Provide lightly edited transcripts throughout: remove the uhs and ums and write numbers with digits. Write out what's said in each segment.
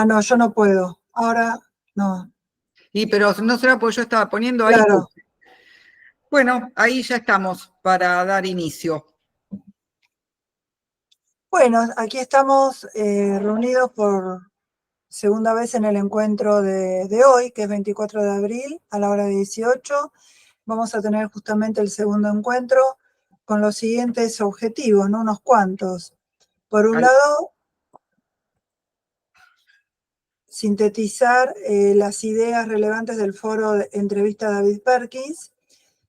Ah, no, yo no puedo. Ahora, no. Pero no será porque yo estaba poniendo ahí. Claro. Bueno, ahí ya estamos para dar inicio. Bueno, aquí estamos reunidos por segunda vez en el encuentro de hoy, que es 24 de abril, a la hora 18. Vamos a tener justamente el segundo encuentro con los siguientes objetivos, ¿no? Unos cuantos. Por un lado, sintetizar las ideas relevantes del foro de entrevista a David Perkins,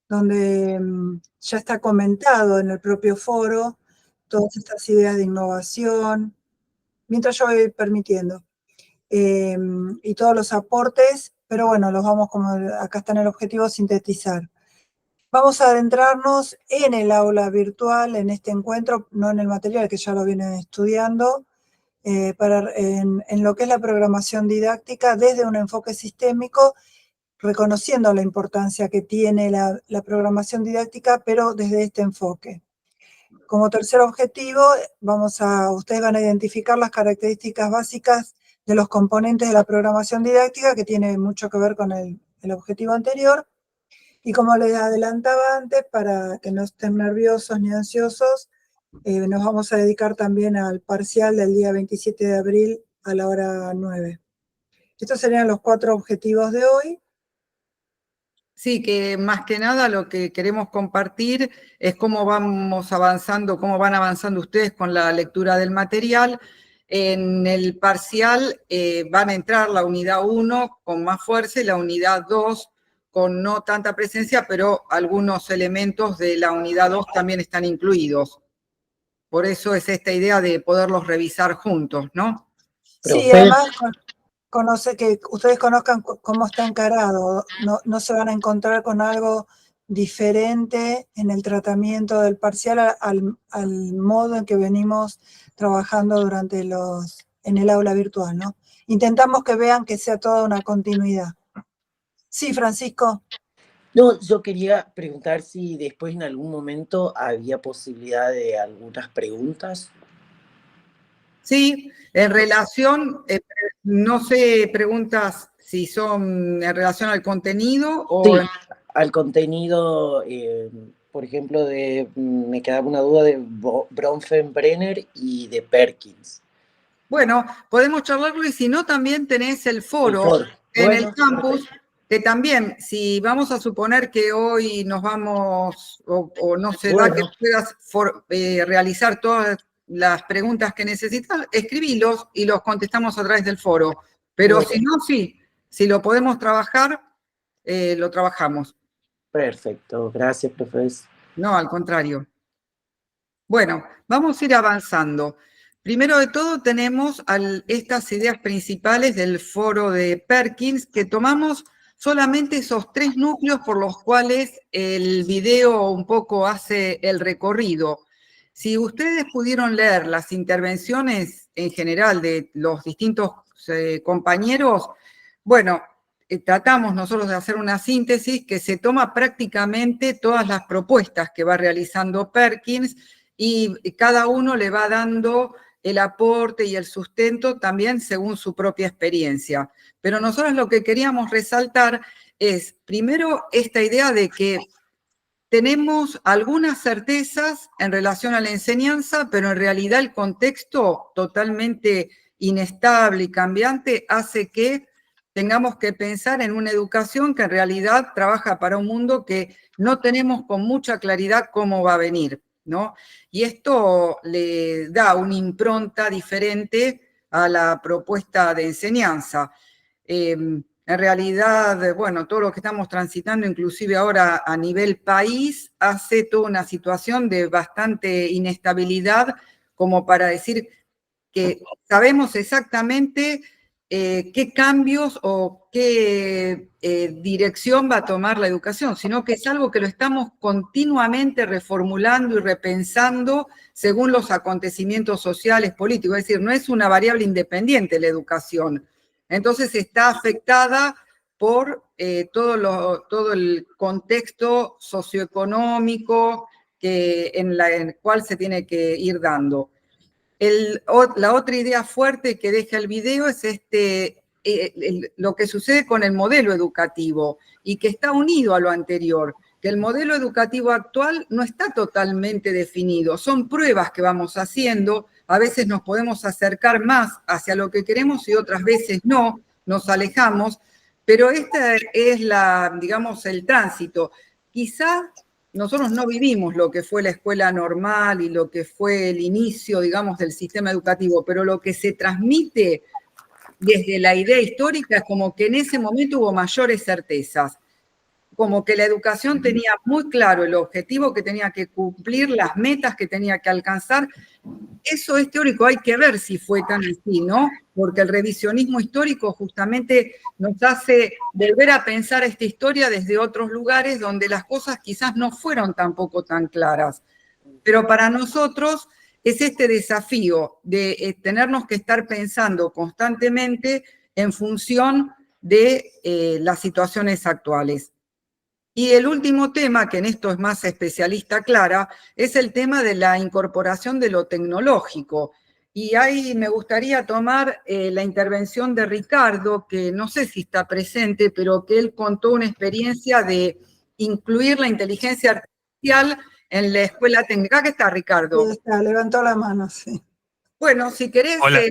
donde ya está comentado en el propio foro todas estas ideas de innovación, mientras yo voy permitiendo, y todos los aportes, pero bueno, los vamos, como acá está en el objetivo, sintetizar. Vamos a adentrarnos en el aula virtual, en este encuentro, no en el material que ya lo vienen estudiando, en lo que es la programación didáctica desde un enfoque sistémico, reconociendo la importancia que tiene la programación didáctica, pero desde este enfoque. Como tercer objetivo, ustedes van a identificar las características básicas de los componentes de la programación didáctica, que tiene mucho que ver con el objetivo anterior. Y como les adelantaba antes, para que no estén nerviosos ni ansiosos, nos vamos a dedicar también al parcial del día 27 de abril a la hora 9. Estos serían los 4 objetivos de hoy. Sí, que más que nada lo que queremos compartir es cómo vamos avanzando, cómo van avanzando ustedes con la lectura del material. En el parcial van a entrar la unidad 1 con más fuerza y la unidad 2 con no tanta presencia, pero algunos elementos de la unidad 2 también están incluidos. Por eso es esta idea de poderlos revisar juntos, ¿no? Sí, además que ustedes conozcan cómo está encarado, no se van a encontrar con algo diferente en el tratamiento del parcial al modo en que venimos trabajando en el aula virtual, ¿no? Intentamos que vean que sea toda una continuidad. Sí, Francisco. No, yo quería preguntar si después en algún momento había posibilidad de algunas preguntas. Sí, en relación, no sé, preguntas si son en relación al contenido o... Sí, al contenido, por ejemplo, me quedaba una duda de Bronfenbrenner y de Perkins. Bueno, podemos charlarlo y si no, también tenés el foro en el campus, que también, si vamos a suponer que hoy nos vamos, o no se da que puedas realizar todas las preguntas que necesitas, escribilos y los contestamos a través del foro. Pero si no, sí, si lo podemos trabajar, lo trabajamos. Perfecto, gracias, profesor. No, al contrario. Bueno, vamos a ir avanzando. Primero de todo tenemos estas ideas principales del foro de Perkins, que tomamos solamente esos 3 núcleos por los cuales el video un poco hace el recorrido. Si ustedes pudieron leer las intervenciones en general de los distintos compañeros, bueno, tratamos nosotros de hacer una síntesis que se toma prácticamente todas las propuestas que va realizando Perkins y cada uno le va dando el aporte y el sustento también según su propia experiencia. Pero nosotros lo que queríamos resaltar es, primero, esta idea de que tenemos algunas certezas en relación a la enseñanza, pero en realidad el contexto totalmente inestable y cambiante hace que tengamos que pensar en una educación que en realidad trabaja para un mundo que no tenemos con mucha claridad cómo va a venir, ¿no? Y esto le da una impronta diferente a la propuesta de enseñanza. En realidad, bueno, todo lo que estamos transitando, inclusive ahora a nivel país, hace toda una situación de bastante inestabilidad como para decir que sabemos exactamente qué cambios o qué dirección va a tomar la educación, sino que es algo que lo estamos continuamente reformulando y repensando según los acontecimientos sociales, políticos. Es decir, no es una variable independiente la educación. Entonces está afectada por todo el contexto socioeconómico en el cual se tiene que ir dando. La otra idea fuerte que deja el video es lo que sucede con el modelo educativo y que está unido a lo anterior, que el modelo educativo actual no está totalmente definido, son pruebas que vamos haciendo, a veces nos podemos acercar más hacia lo que queremos y otras veces no, nos alejamos, pero este es digamos, el tránsito. Quizá nosotros no vivimos lo que fue la escuela normal y lo que fue el inicio, digamos, del sistema educativo, pero lo que se transmite desde la idea histórica es como que en ese momento hubo mayores certezas, como que la educación tenía muy claro el objetivo que tenía que cumplir, las metas que tenía que alcanzar. Eso es teórico, hay que ver si fue tan así, ¿no? Porque el revisionismo histórico justamente nos hace volver a pensar esta historia desde otros lugares donde las cosas quizás no fueron tampoco tan claras. Pero para nosotros es este desafío de tenernos que estar pensando constantemente en función de las situaciones actuales. Y el último tema, que en esto es más especialista Clara, es el tema de la incorporación de lo tecnológico. Y ahí me gustaría tomar la intervención de Ricardo, que no sé si está presente, pero que él contó una experiencia de incluir la inteligencia artificial en la escuela técnica. Acá está Ricardo. Ahí está, levantó la mano, sí. Bueno, si querés, Hola.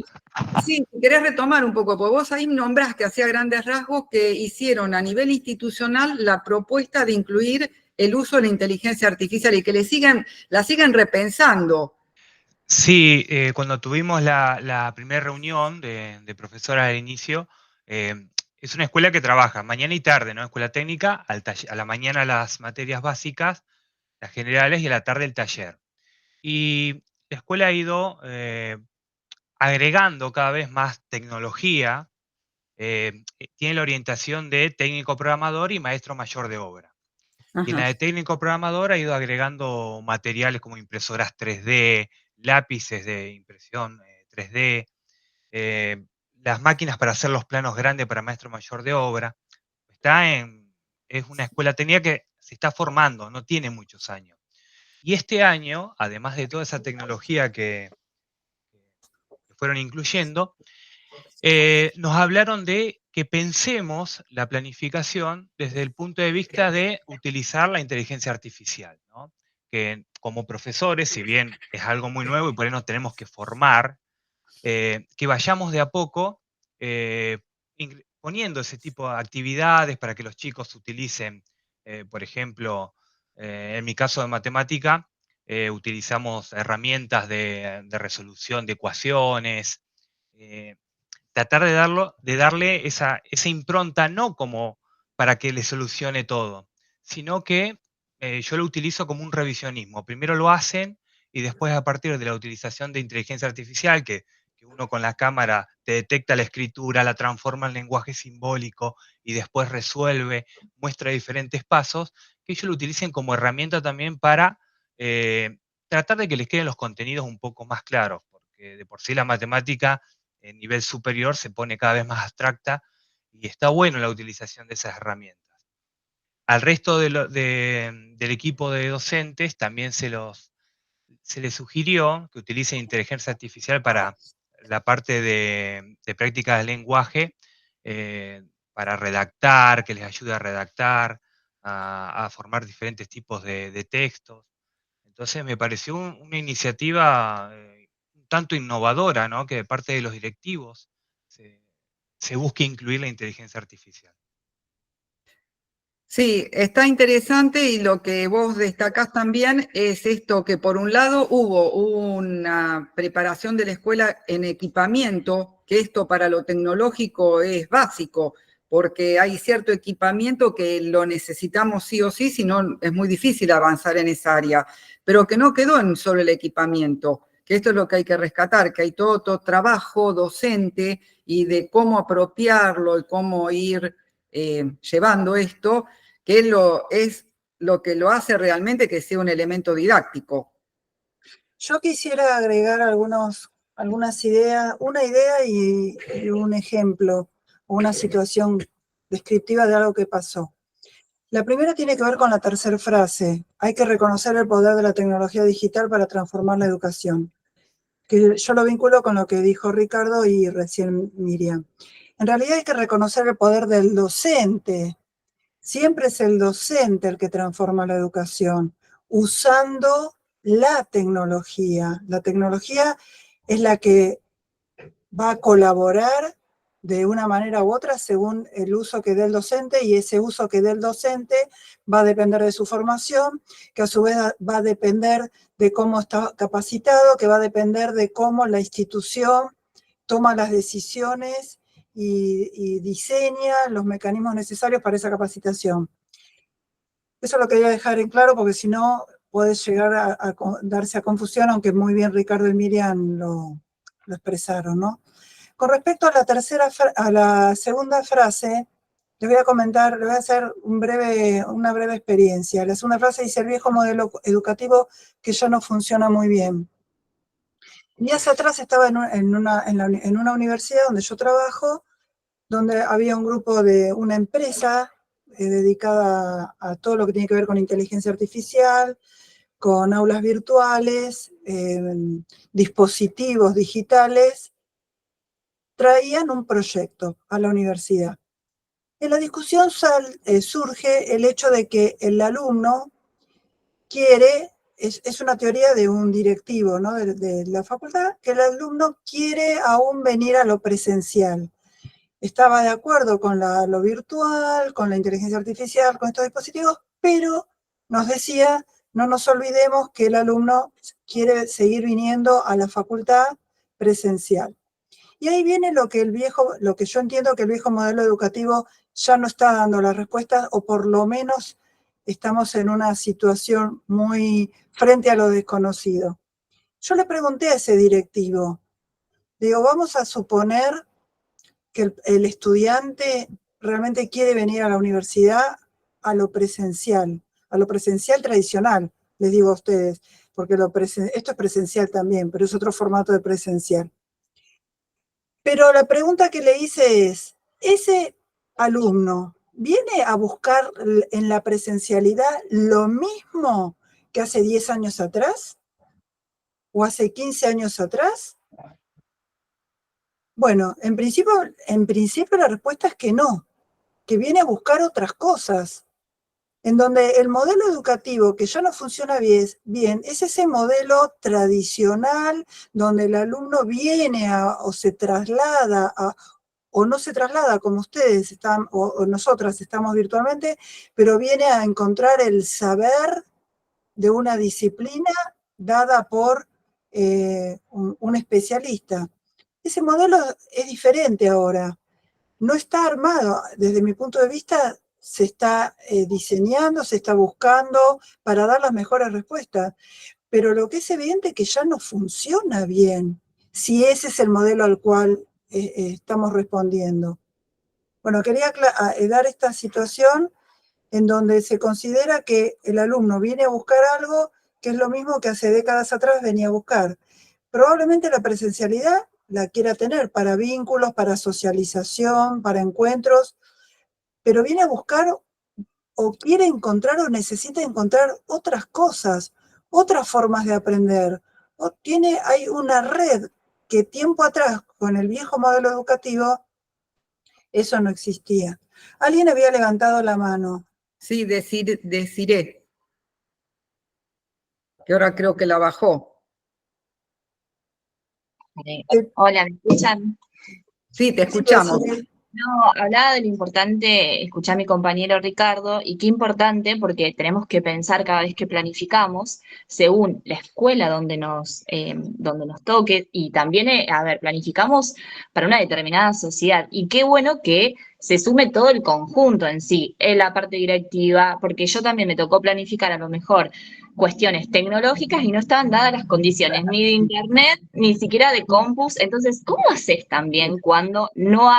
sí, si querés retomar un poco, porque vos ahí nombraste hacia grandes rasgos que hicieron a nivel institucional la propuesta de incluir el uso de la inteligencia artificial y que la siguen repensando. Sí, cuando tuvimos la primera reunión de profesoras al inicio, es una escuela que trabaja mañana y tarde, ¿no? Escuela técnica, a la mañana las materias básicas, las generales, y a la tarde el taller. Y la escuela ha ido agregando cada vez más tecnología, tiene la orientación de técnico programador y maestro mayor de obra. Y en la Ajá. de técnico programador ha ido agregando materiales como impresoras 3D, lápices de impresión 3D, las máquinas para hacer los planos grandes para maestro mayor de obra. Es una escuela técnica que se está formando, no tiene muchos años. Y este año, además de toda esa tecnología que fueron incluyendo, nos hablaron de que pensemos la planificación desde el punto de vista de utilizar la inteligencia artificial, ¿no? Que como profesores, si bien es algo muy nuevo y por ahí nos tenemos que formar, que vayamos de a poco poniendo ese tipo de actividades para que los chicos utilicen, por ejemplo, en mi caso de matemática, utilizamos herramientas de resolución de ecuaciones, tratar de darle esa impronta, no como para que le solucione todo, sino que yo lo utilizo como un revisionismo. Primero lo hacen y después, a partir de la utilización de inteligencia artificial, que uno con la cámara te detecta la escritura, la transforma en lenguaje simbólico y después resuelve, muestra diferentes pasos, que ellos lo utilicen como herramienta también para tratar de que les queden los contenidos un poco más claros, porque de por sí la matemática en nivel superior se pone cada vez más abstracta y está bueno la utilización de esas herramientas. Al resto del equipo de docentes también se les sugirió que utilicen inteligencia artificial para la parte de práctica del lenguaje, para redactar, que les ayude a redactar, a formar diferentes tipos de textos. Entonces me pareció una iniciativa un tanto innovadora, ¿no? Que de parte de los directivos se busque incluir la inteligencia artificial. Sí, está interesante y lo que vos destacás también es esto que por un lado hubo una preparación de la escuela en equipamiento, que esto para lo tecnológico es básico, porque hay cierto equipamiento que lo necesitamos sí o sí, si no es muy difícil avanzar en esa área, pero que no quedó en solo el equipamiento, que esto es lo que hay que rescatar, que hay todo trabajo docente y de cómo apropiarlo y cómo ir llevando esto, que es lo que lo hace realmente que sea un elemento didáctico. Yo quisiera agregar algunas ideas, una idea y un ejemplo, o una situación descriptiva de algo que pasó. La primera tiene que ver con la tercera frase. Hay que reconocer el poder de la tecnología digital para transformar la educación. que yo lo vinculo con lo que dijo Ricardo y recién Miriam. En realidad hay que reconocer el poder del docente. Siempre es el docente el que transforma la educación, usando la tecnología. La tecnología es la que va a colaborar de una manera u otra según el uso que dé el docente, y ese uso que dé el docente va a depender de su formación, que a su vez va a depender de cómo está capacitado, que va a depender de cómo la institución toma las decisiones y diseña los mecanismos necesarios para esa capacitación. Eso lo quería dejar en claro porque si no puede llegar a darse a confusión, aunque muy bien Ricardo y Miriam lo expresaron, ¿no? Con respecto a la segunda frase, les voy a comentar, les voy a hacer una breve experiencia. La segunda frase dice: el viejo modelo educativo que ya no funciona muy bien. Días atrás estaba en una universidad donde yo trabajo, donde había un grupo de una empresa dedicada a todo lo que tiene que ver con inteligencia artificial, con aulas virtuales, dispositivos digitales. Traían un proyecto a la universidad. En la discusión surge el hecho de que el alumno quiere, es una teoría de un directivo, ¿no?, de la facultad, que el alumno quiere aún venir a lo presencial. Estaba de acuerdo con lo virtual, con la inteligencia artificial, con estos dispositivos, pero nos decía, no nos olvidemos que el alumno quiere seguir viniendo a la facultad presencial. Y ahí viene lo que yo entiendo que el viejo modelo educativo ya no está dando las respuestas, o por lo menos estamos en una situación muy frente a lo desconocido. Yo le pregunté a ese directivo, digo, vamos a suponer que el estudiante realmente quiere venir a la universidad a lo presencial tradicional, les digo a ustedes, porque esto es presencial también, pero es otro formato de presencial. Pero la pregunta que le hice es, ¿ese alumno viene a buscar en la presencialidad lo mismo que hace 10 años atrás? ¿O hace 15 años atrás? Bueno, en principio la respuesta es que no, que viene a buscar otras cosas, en donde el modelo educativo que ya no funciona bien es ese modelo tradicional donde el alumno viene o se traslada o no se traslada como ustedes están, o nosotras estamos virtualmente, pero viene a encontrar el saber de una disciplina dada por un especialista. Ese modelo es diferente ahora. No está armado, desde mi punto de vista, se está diseñando, se está buscando para dar las mejores respuestas, pero lo que es evidente es que ya no funciona bien, si ese es el modelo al cual estamos respondiendo. Bueno, quería dar esta situación en donde se considera que el alumno viene a buscar algo que es lo mismo que hace décadas atrás venía a buscar. Probablemente la presencialidad la quiera tener para vínculos, para socialización, para encuentros, pero viene a buscar o quiere encontrar o necesita encontrar otras cosas, otras formas de aprender. Hay una red que tiempo atrás, con el viejo modelo educativo, eso no existía. Alguien había levantado la mano. Sí, Desiré, que ahora creo que la bajó. Hola, ¿me escuchan? Sí, te escuchamos. No, hablaba de lo importante, escuché a mi compañero Ricardo, y qué importante, porque tenemos que pensar cada vez que planificamos, según la escuela donde nos toque, y también, planificamos para una determinada sociedad, y qué bueno que se sume todo el conjunto en sí, en la parte directiva, porque yo también me tocó planificar a lo mejor cuestiones tecnológicas y no estaban dadas las condiciones ni de internet, ni siquiera de compus. Entonces, ¿cómo haces también cuando no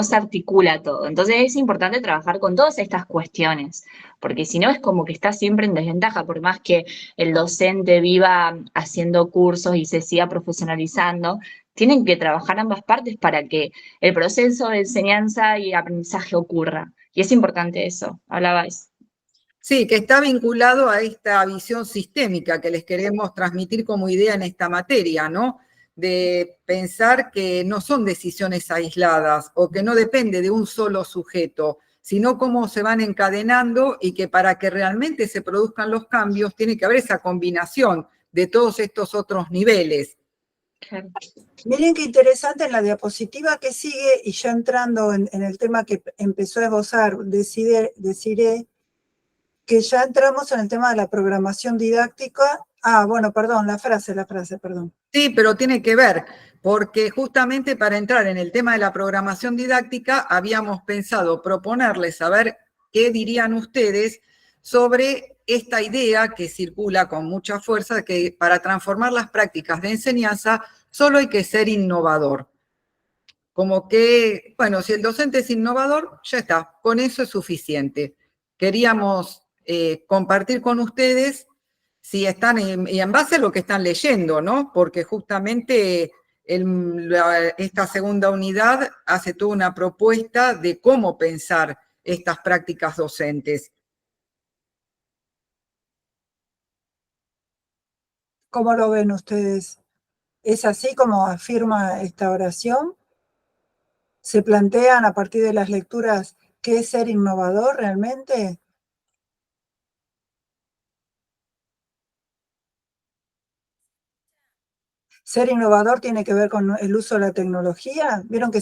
se articula todo? Entonces es importante trabajar con todas estas cuestiones, porque si no es como que está siempre en desventaja, por más que el docente viva haciendo cursos y se siga profesionalizando, tienen que trabajar ambas partes para que el proceso de enseñanza y aprendizaje ocurra. Y es importante eso, hablaba eso. Sí, que está vinculado a esta visión sistémica que les queremos transmitir como idea en esta materia, ¿no? De pensar que no son decisiones aisladas o que no depende de un solo sujeto, sino cómo se van encadenando y que para que realmente se produzcan los cambios tiene que haber esa combinación de todos estos otros niveles. Claro. Miren qué interesante en la diapositiva que sigue, y ya entrando en el tema que empezó a esbozar Desiree, que ya entramos en el tema de la programación didáctica. Ah, bueno, perdón, la frase, perdón. Sí, pero tiene que ver, porque justamente para entrar en el tema de la programación didáctica habíamos pensado proponerles a ver qué dirían ustedes sobre esta idea que circula con mucha fuerza de que para transformar las prácticas de enseñanza solo hay que ser innovador. Como que, bueno, si el docente es innovador, ya está, con eso es suficiente. Queríamos compartir con ustedes si están, y en base a lo que están leyendo, ¿no? Porque justamente esta segunda unidad hace toda una propuesta de cómo pensar estas prácticas docentes. ¿Cómo lo ven ustedes? ¿Es así como afirma esta oración? ¿Se plantean a partir de las lecturas qué es ser innovador realmente? Ser innovador tiene que ver con el uso de la tecnología. Vieron que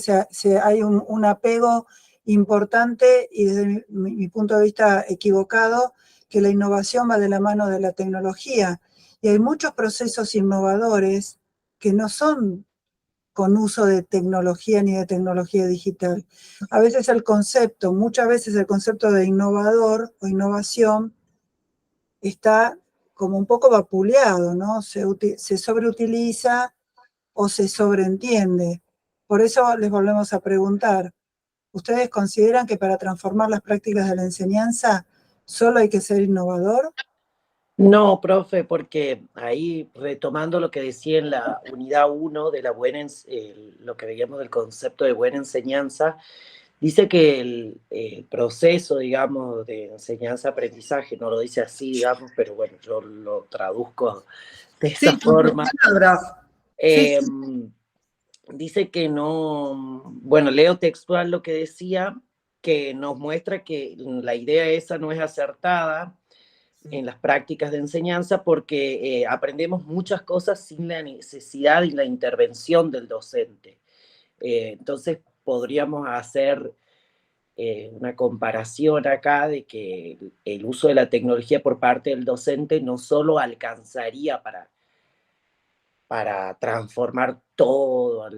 hay un apego importante, y desde mi punto de vista equivocado, que la innovación va de la mano de la tecnología. Y hay muchos procesos innovadores que no son con uso de tecnología ni de tecnología digital. A veces muchas veces el concepto de innovador o innovación está como un poco vapuleado, ¿no? Se sobreutiliza o se sobreentiende. Por eso les volvemos a preguntar, ¿ustedes consideran que para transformar las prácticas de la enseñanza solo hay que ser innovador? No, profe, porque ahí retomando lo que decía en la unidad 1 de lo que veíamos del concepto de buena enseñanza, dice que el proceso, digamos, de enseñanza-aprendizaje, no lo dice así, digamos, pero bueno, yo lo traduzco de esa Sí, con tus forma. palabras. Sí. Dice que no, bueno, leo textual lo que decía, que nos muestra que la idea esa no es acertada en las prácticas de enseñanza porque aprendemos muchas cosas sin la necesidad y la intervención del docente. Entonces podríamos hacer una comparación acá de que el uso de la tecnología por parte del docente no solo alcanzaría para transformar todo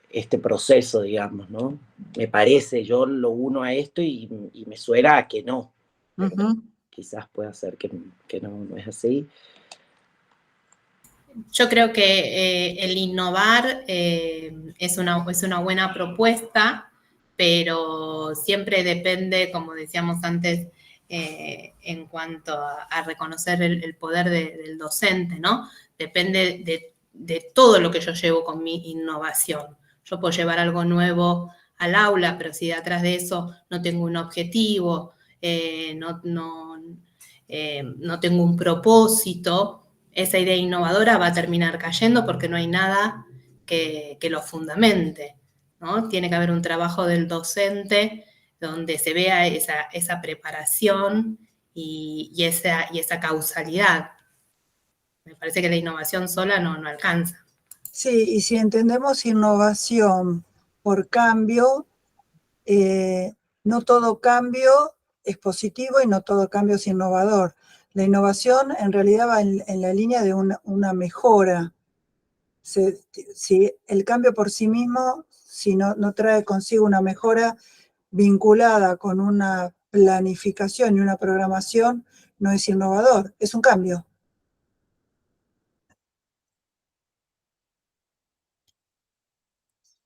este proceso, digamos, ¿no? Me parece, yo lo uno a esto y me suena a que no. Quizás pueda ser que no es así. Yo creo que el innovar es una buena propuesta, pero siempre depende, como decíamos antes, en cuanto a reconocer el poder del docente, ¿no? Depende de todo lo que yo llevo con mi innovación. Yo puedo llevar algo nuevo al aula, pero si detrás de eso no tengo un objetivo, no tengo un propósito, esa idea innovadora va a terminar cayendo porque no hay nada que lo fundamente, ¿no? Tiene que haber un trabajo del docente donde se vea esa preparación y esa causalidad. Me parece que la innovación sola no alcanza. Sí, y si entendemos innovación por cambio, no todo cambio es positivo y no todo cambio es innovador. La innovación en realidad va en la línea de una mejora. Si el cambio por sí mismo, si no trae consigo una mejora vinculada con una planificación y una programación, no es innovador, es un cambio.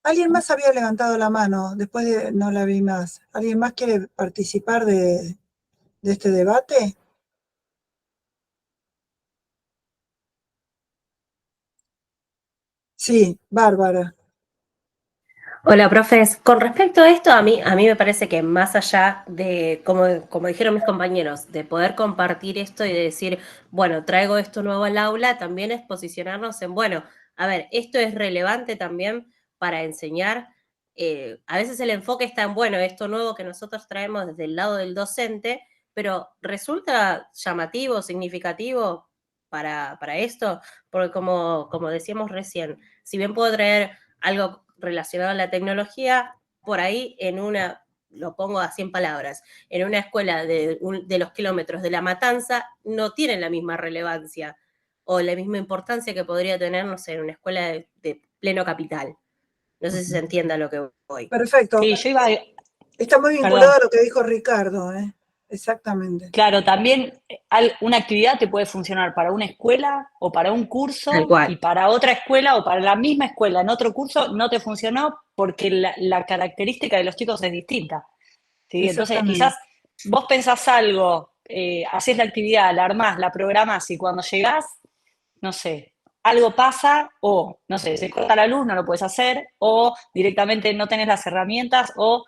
¿Alguien más había levantado la mano? Después no la vi más. ¿Alguien más quiere participar de este debate? Sí, Bárbara. Hola, profes. Con respecto a esto, a mí me parece que más allá de, como dijeron mis compañeros, de poder compartir esto y de decir, bueno, traigo esto nuevo al aula, también es posicionarnos en, bueno, a ver, esto es relevante también para enseñar. A veces el enfoque está en, bueno, esto nuevo que nosotros traemos desde el lado del docente, pero resulta llamativo, significativo para esto, porque como decíamos recién, si bien puedo traer algo relacionado a la tecnología, por ahí lo pongo así en palabras, en una escuela de los kilómetros de La Matanza no tienen la misma relevancia o la misma importancia que podría tener, no sé, en una escuela de pleno capital. No sé si se entiende a lo que voy. Perfecto. Sí, yo iba, Está muy vinculado a lo que dijo Ricardo, ¿eh? Exactamente. claro, también una actividad te puede funcionar para una escuela o para un curso Tal cual. y para otra escuela o para la misma escuela en otro curso no te funcionó porque la característica de los chicos es distinta. ¿Sí? Entonces, quizás vos pensás algo, haces la actividad, la armás, la programás y cuando llegás, no sé, algo pasa o, no sé, se corta la luz, no lo puedes hacer o directamente no tenés las herramientas o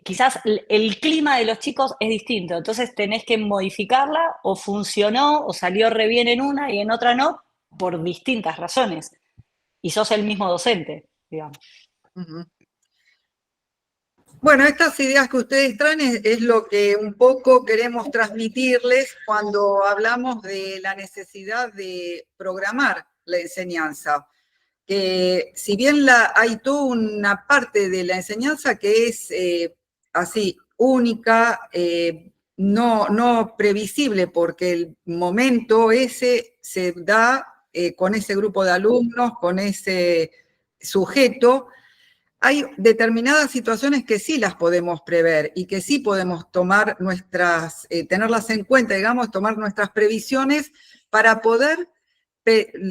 quizás el clima de los chicos es distinto, entonces tenés que modificarla o funcionó o salió re bien en una y en otra no, por distintas razones. Y sos el mismo docente, digamos. Uh-huh. Bueno, estas ideas que ustedes traen es lo que un poco queremos transmitirles cuando hablamos de la necesidad de programar la enseñanza. Que si bien hay toda una parte de la enseñanza que es así, única, no previsible, porque el momento ese se da con ese grupo de alumnos, con ese sujeto. Hay determinadas situaciones que sí las podemos prever y que sí podemos tomar tenerlas en cuenta, digamos, tomar nuestras previsiones para poder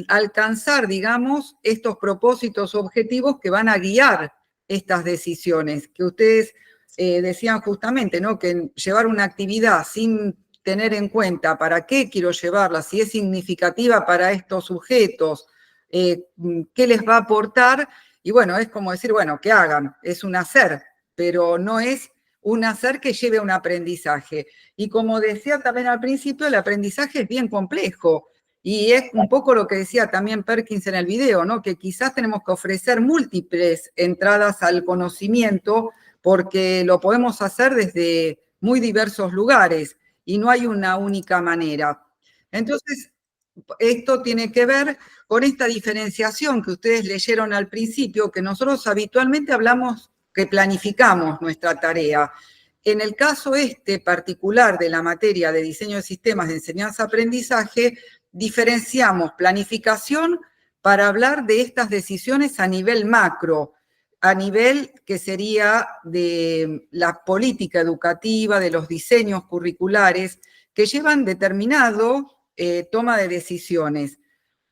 alcanzar, digamos, estos propósitos objetivos que van a guiar estas decisiones, que ustedes decían justamente, ¿no? Que llevar una actividad sin tener en cuenta para qué quiero llevarla, si es significativa para estos sujetos, qué les va a aportar. Y bueno, es como decir, bueno, que hagan, es un hacer, pero no es un hacer que lleve a un aprendizaje. Y como decía también al principio, el aprendizaje es bien complejo. Y es un poco lo que decía también Perkins en el video, ¿no? Que quizás tenemos que ofrecer múltiples entradas al conocimiento porque lo podemos hacer desde muy diversos lugares y no hay una única manera. Entonces, esto tiene que ver con esta diferenciación que ustedes leyeron al principio, que nosotros habitualmente hablamos que planificamos nuestra tarea. En el caso particular de la materia de diseño de sistemas de enseñanza-aprendizaje, diferenciamos planificación para hablar de estas decisiones a nivel macro, a nivel que sería de la política educativa, de los diseños curriculares, que llevan determinado toma de decisiones.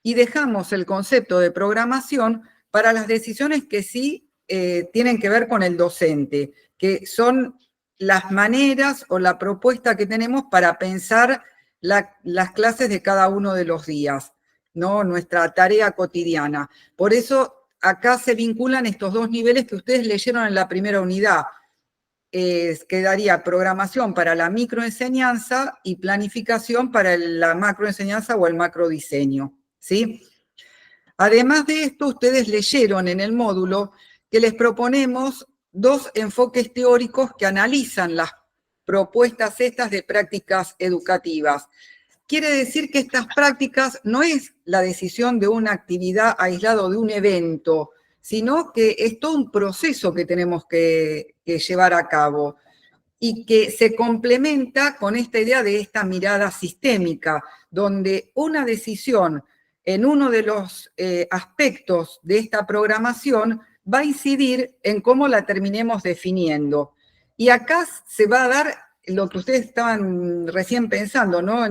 Y dejamos el concepto de programación para las decisiones que sí tienen que ver con el docente, que son las maneras o la propuesta que tenemos para pensar las clases de cada uno de los días, ¿no? Nuestra tarea cotidiana. Por eso acá se vinculan estos dos niveles que ustedes leyeron en la primera unidad. Quedaría programación para la microenseñanza y planificación para la macroenseñanza o el macrodiseño, ¿sí? Además de esto, ustedes leyeron en el módulo que les proponemos dos enfoques teóricos que analizan las propuestas estas de prácticas educativas. Quiere decir que estas prácticas no es la decisión de una actividad aislada de un evento, sino que es todo un proceso que tenemos que llevar a cabo y que se complementa con esta idea de esta mirada sistémica, donde una decisión en uno de los aspectos de esta programación va a incidir en cómo la terminemos definiendo. Y acá se va a dar lo que ustedes estaban recién pensando, ¿no?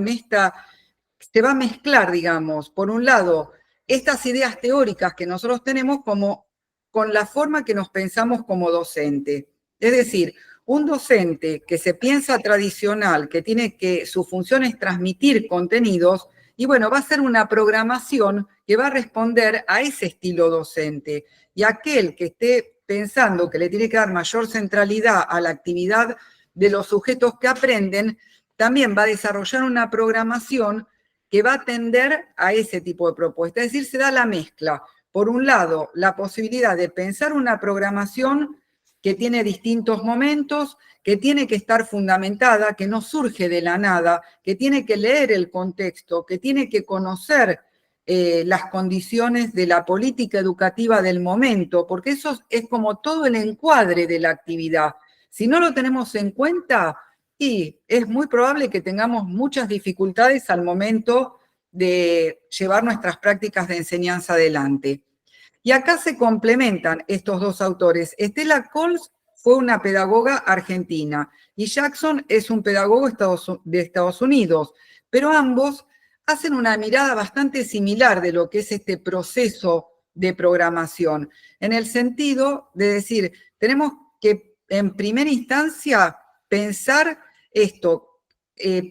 Se va a mezclar, digamos, por un lado, estas ideas teóricas que nosotros tenemos con la forma que nos pensamos como docente. Es decir, un docente que se piensa tradicional, que su función es transmitir contenidos, y bueno, va a ser una programación que va a responder a ese estilo docente. Y aquel que esté pensando que le tiene que dar mayor centralidad a la actividad de los sujetos que aprenden, también va a desarrollar una programación que va a tender a ese tipo de propuesta. Es decir, se da la mezcla. Por un lado, la posibilidad de pensar una programación que tiene distintos momentos, que tiene que estar fundamentada, que no surge de la nada, que tiene que leer el contexto, que tiene que conocer las condiciones de la política educativa del momento, porque eso es como todo el encuadre de la actividad. Si no lo tenemos en cuenta, y es muy probable que tengamos muchas dificultades al momento de llevar nuestras prácticas de enseñanza adelante. Y acá se complementan estos dos autores. Stella Coles fue una pedagoga argentina y Jackson es un pedagogo de Estados Unidos, pero ambos hacen una mirada bastante similar de lo que es este proceso de programación, en el sentido de decir, tenemos que en primera instancia pensar esto,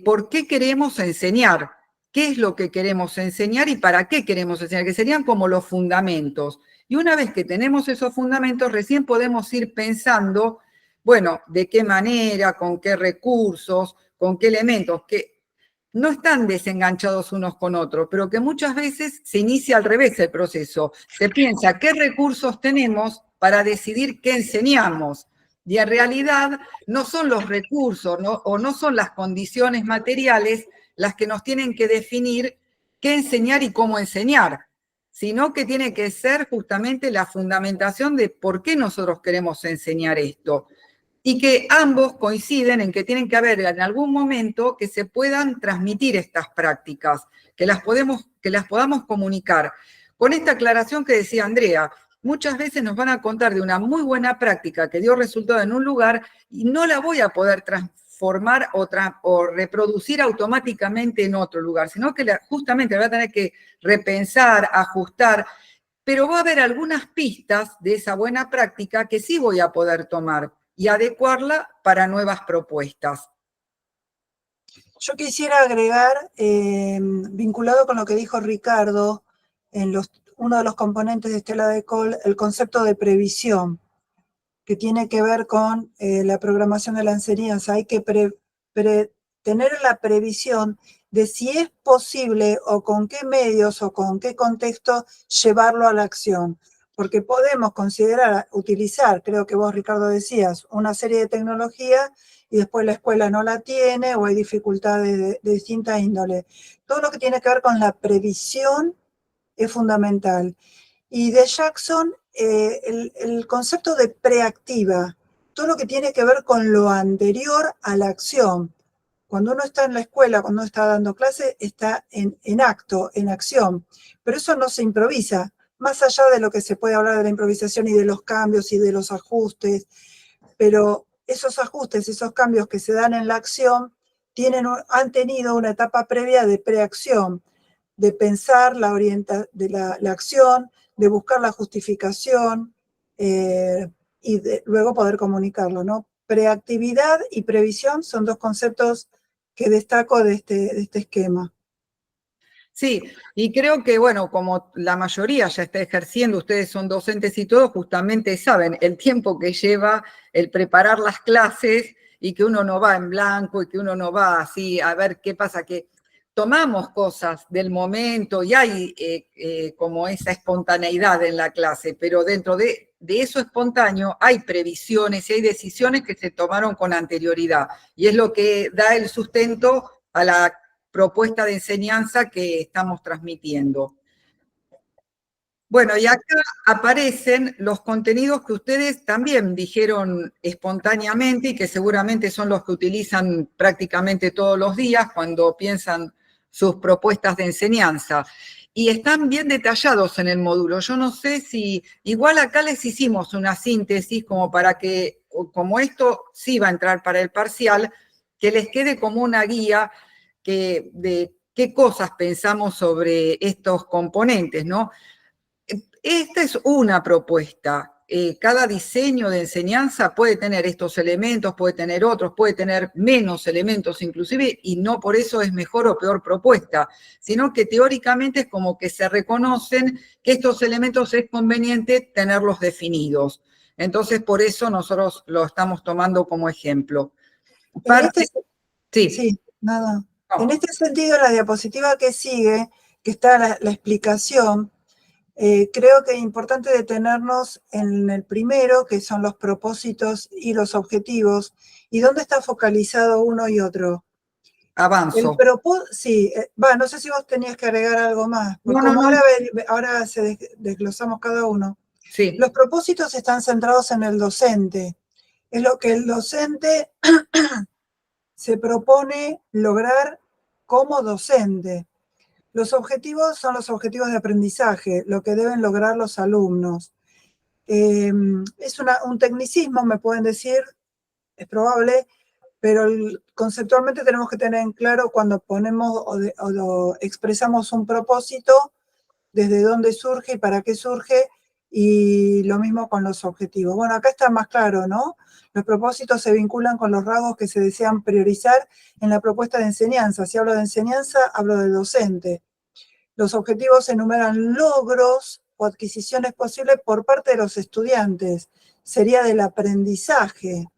¿por qué queremos enseñar? ¿Qué es lo que queremos enseñar y para qué queremos enseñar? Que serían como los fundamentos. Y una vez que tenemos esos fundamentos, recién podemos ir pensando, bueno, de qué manera, con qué recursos, con qué elementos, que no están desenganchados unos con otros, pero que muchas veces se inicia al revés el proceso. Se piensa qué recursos tenemos para decidir qué enseñamos. Y en realidad no son los recursos o no son las condiciones materiales las que nos tienen que definir qué enseñar y cómo enseñar, sino que tiene que ser justamente la fundamentación de por qué nosotros queremos enseñar esto. Y que ambos coinciden en que tienen que haber en algún momento que se puedan transmitir estas prácticas, que las podamos comunicar. Con esta aclaración que decía Andrea, muchas veces nos van a contar de una muy buena práctica que dio resultado en un lugar y no la voy a poder transformar o reproducir automáticamente en otro lugar, sino que justamente la voy a tener que repensar, ajustar, pero va a haber algunas pistas de esa buena práctica que sí voy a poder tomar y adecuarla para nuevas propuestas. Yo quisiera agregar, vinculado con lo que dijo Ricardo, uno de los componentes de Stella de Coles, el concepto de previsión, que tiene que ver con la programación de la enseñanza. Hay que tener la previsión de si es posible o con qué medios o con qué contexto llevarlo a la acción. Porque podemos utilizar, creo que vos, Ricardo, decías, una serie de tecnologías y después la escuela no la tiene o hay dificultades de distinta índole. Todo lo que tiene que ver con la previsión es fundamental. Y de Jackson, el concepto de preactiva, todo lo que tiene que ver con lo anterior a la acción. Cuando uno está en la escuela, cuando uno está dando clase, está en acto, en acción. Pero eso no se improvisa. Más allá de lo que se puede hablar de la improvisación y de los cambios y de los ajustes, pero esos ajustes, esos cambios que se dan en la acción, han tenido una etapa previa de preacción, de pensar la acción, de buscar la justificación y luego poder comunicarlo, ¿no? Preactividad y previsión son dos conceptos que destaco de este esquema. Sí, y creo que, bueno, como la mayoría ya está ejerciendo, ustedes son docentes y todos, justamente saben el tiempo que lleva el preparar las clases y que uno no va en blanco y que uno no va así a ver qué pasa, que tomamos cosas del momento y hay como esa espontaneidad en la clase, pero dentro de eso espontáneo hay previsiones y hay decisiones que se tomaron con anterioridad y es lo que da el sustento a la propuesta de enseñanza que estamos transmitiendo. Bueno, y acá aparecen los contenidos que ustedes también dijeron espontáneamente y que seguramente son los que utilizan prácticamente todos los días cuando piensan sus propuestas de enseñanza. Y están bien detallados en el módulo. Yo no sé si, igual acá les hicimos una síntesis como para que, como esto sí va a entrar para el parcial, que les quede como una guía de qué cosas pensamos sobre estos componentes, ¿no? Esta es una propuesta. Cada diseño de enseñanza puede tener estos elementos, puede tener otros, puede tener menos elementos inclusive, y no por eso es mejor o peor propuesta, sino que teóricamente es como que se reconocen que estos elementos es conveniente tenerlos definidos. Entonces, por eso nosotros lo estamos tomando como ejemplo. Sí, nada. En este sentido, la diapositiva que sigue, que está la explicación, creo que es importante detenernos en el primero, que son los propósitos y los objetivos, y dónde está focalizado uno y otro. Avanzo. Sí, no sé si vos tenías que agregar algo más, porque ahora desglosamos cada uno. Sí. Los propósitos están centrados en el docente. Es lo que el docente se propone lograr como docente. Los objetivos son los objetivos de aprendizaje, lo que deben lograr los alumnos. Es un tecnicismo, me pueden decir, es probable, pero conceptualmente tenemos que tener en claro cuando ponemos o expresamos un propósito, desde dónde surge y para qué surge, y lo mismo con los objetivos. Bueno, acá está más claro, ¿no? Los propósitos se vinculan con los rasgos que se desean priorizar en la propuesta de enseñanza. Si hablo de enseñanza, hablo de docente. Los objetivos enumeran logros o adquisiciones posibles por parte de los estudiantes. Sería del aprendizaje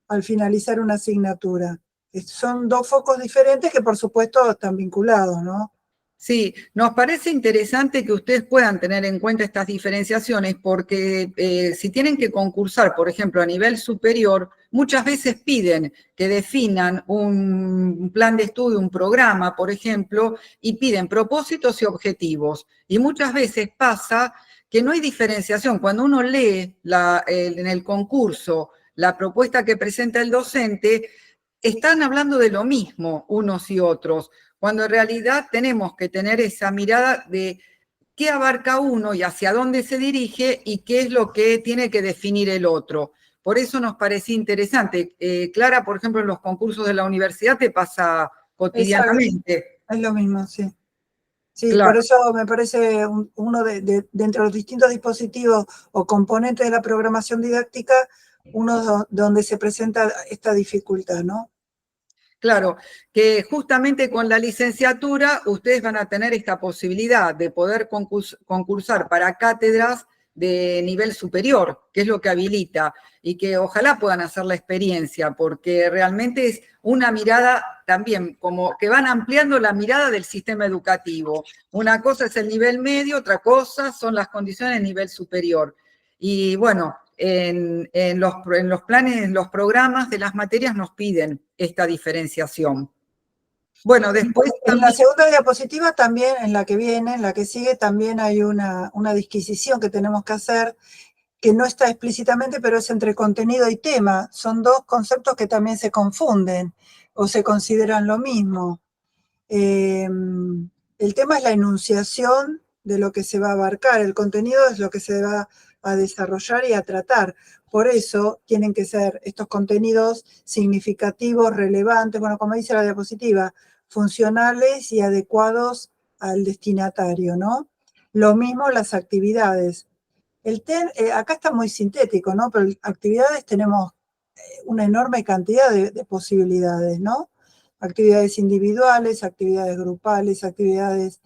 al finalizar una asignatura. Son dos focos diferentes que por supuesto están vinculados, ¿no? Sí, nos parece interesante que ustedes puedan tener en cuenta estas diferenciaciones porque si tienen que concursar, por ejemplo, a nivel superior, muchas veces piden que definan un plan de estudio, un programa, por ejemplo, y piden propósitos y objetivos. Y muchas veces pasa que no hay diferenciación. Cuando uno lee en el concurso la propuesta que presenta el docente, están hablando de lo mismo unos y otros, cuando en realidad tenemos que tener esa mirada de qué abarca uno y hacia dónde se dirige y qué es lo que tiene que definir el otro. Por eso nos parecía interesante. Clara, por ejemplo, en los concursos de la universidad te pasa cotidianamente. Es lo mismo, sí. Sí, Claro. Por eso me parece uno de entre los distintos dispositivos o componentes de la programación didáctica, uno donde se presenta esta dificultad, ¿no? Claro, que justamente con la licenciatura ustedes van a tener esta posibilidad de poder concursar para cátedras de nivel superior, que es lo que habilita, y que ojalá puedan hacer la experiencia, porque realmente es una mirada también, como que van ampliando la mirada del sistema educativo. Una cosa es el nivel medio, otra cosa son las condiciones del nivel superior. Y bueno, en los planes, en los programas de las materias nos piden esta diferenciación. Bueno, después... En la segunda diapositiva también, en la que viene, en la que sigue, también hay una disquisición que tenemos que hacer, que no está explícitamente, pero es entre contenido y tema. Son dos conceptos que también se confunden o se consideran lo mismo. El tema es la enunciación de lo que se va a abarcar, el contenido es lo que se va a desarrollar y a tratar. Por eso tienen que ser estos contenidos significativos, relevantes, bueno, como dice la diapositiva, funcionales y adecuados al destinatario, ¿no? Lo mismo las actividades. Acá está muy sintético, ¿no? Pero actividades tenemos una enorme cantidad de posibilidades, ¿no? Actividades individuales, actividades grupales, actividades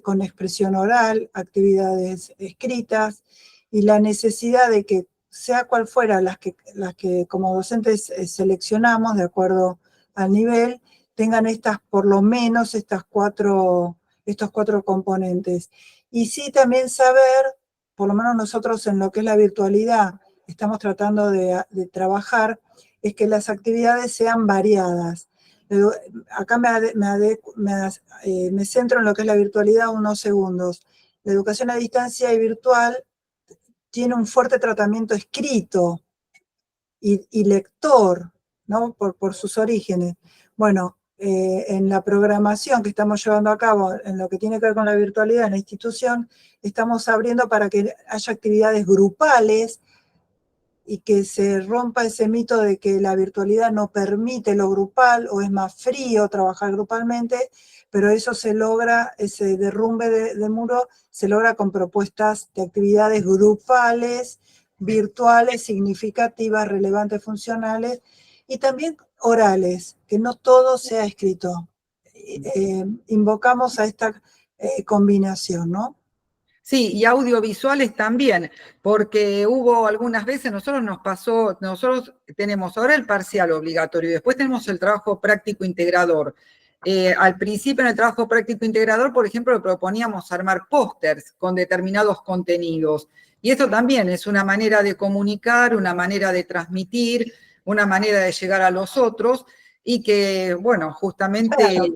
con expresión oral, actividades escritas, y la necesidad de que, sea cual fuera las que como docentes seleccionamos de acuerdo al nivel, tengan por lo menos estos cuatro componentes. Y sí también saber, por lo menos nosotros en lo que es la virtualidad, estamos tratando de trabajar, es que las actividades sean variadas. Acá me centro en lo que es la virtualidad unos segundos. La educación a distancia y virtual tiene un fuerte tratamiento escrito y lector, ¿no? Por sus orígenes. Bueno, en la programación que estamos llevando a cabo, en lo que tiene que ver con la virtualidad en la institución, estamos abriendo para que haya actividades grupales y que se rompa ese mito de que la virtualidad no permite lo grupal o es más frío trabajar grupalmente, pero eso se logra, ese derrumbe de muro, se logra con propuestas de actividades grupales, virtuales, significativas, relevantes, funcionales, y también orales, que no todo sea escrito. Invocamos a esta combinación, ¿no? Sí, y audiovisuales también, porque hubo algunas veces, nosotros tenemos ahora el parcial obligatorio y después tenemos el trabajo práctico integrador. Al principio en el trabajo práctico integrador, por ejemplo, proponíamos armar pósters con determinados contenidos. Y esto también es una manera de comunicar, una manera de transmitir, una manera de llegar a los otros y que, bueno, justamente... Claro,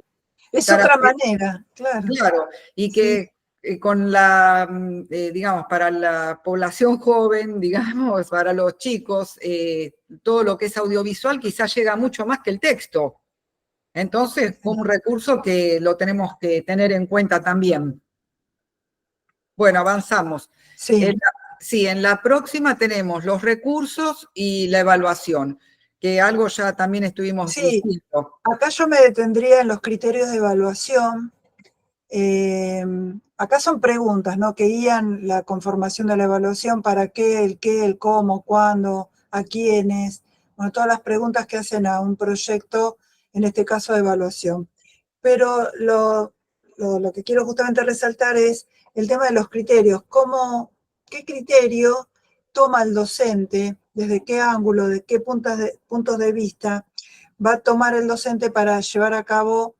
es otra manera, claro. Claro, y que con la, digamos, para la población joven, digamos, para los chicos, todo lo que es audiovisual quizás llega mucho más que el texto. Entonces, un recurso que lo tenemos que tener en cuenta también. Bueno, avanzamos. Sí. Sí, en la próxima tenemos los recursos y la evaluación, que algo ya también estuvimos diciendo. Acá yo me detendría en los criterios de evaluación. Acá son preguntas, ¿no?, que guían la conformación de la evaluación: para qué, el cómo, cuándo, a quiénes, bueno, todas las preguntas que hacen a un proyecto, en este caso de evaluación. Pero lo que quiero justamente resaltar es el tema de los criterios. ¿Qué criterio toma el docente? ¿Desde qué ángulo, de qué puntos de vista va a tomar el docente para llevar a cabo,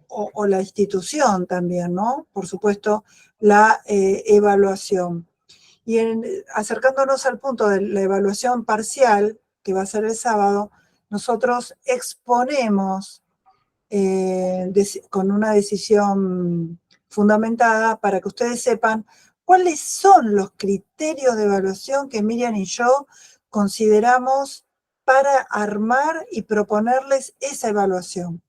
o la institución también, ¿no? Por supuesto, la evaluación. Y acercándonos al punto de la evaluación parcial, que va a ser el sábado, nosotros exponemos con una decisión fundamentada para que ustedes sepan cuáles son los criterios de evaluación que Miriam y yo consideramos para armar y proponerles esa evaluación.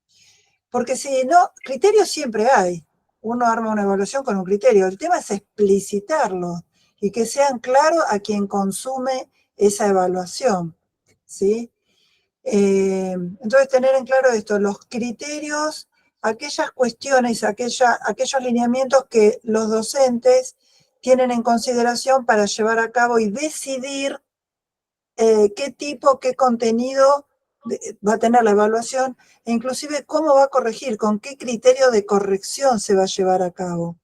Porque si no, criterios siempre hay. Uno arma una evaluación con un criterio. El tema es explicitarlo y que sean claros a quien consume esa evaluación, ¿sí? Entonces, tener en claro esto, los criterios, aquellas cuestiones, aquellos lineamientos que los docentes tienen en consideración para llevar a cabo y decidir qué tipo, qué contenido va a tener la evaluación, e inclusive cómo va a corregir, con qué criterio de corrección se va a llevar a cabo.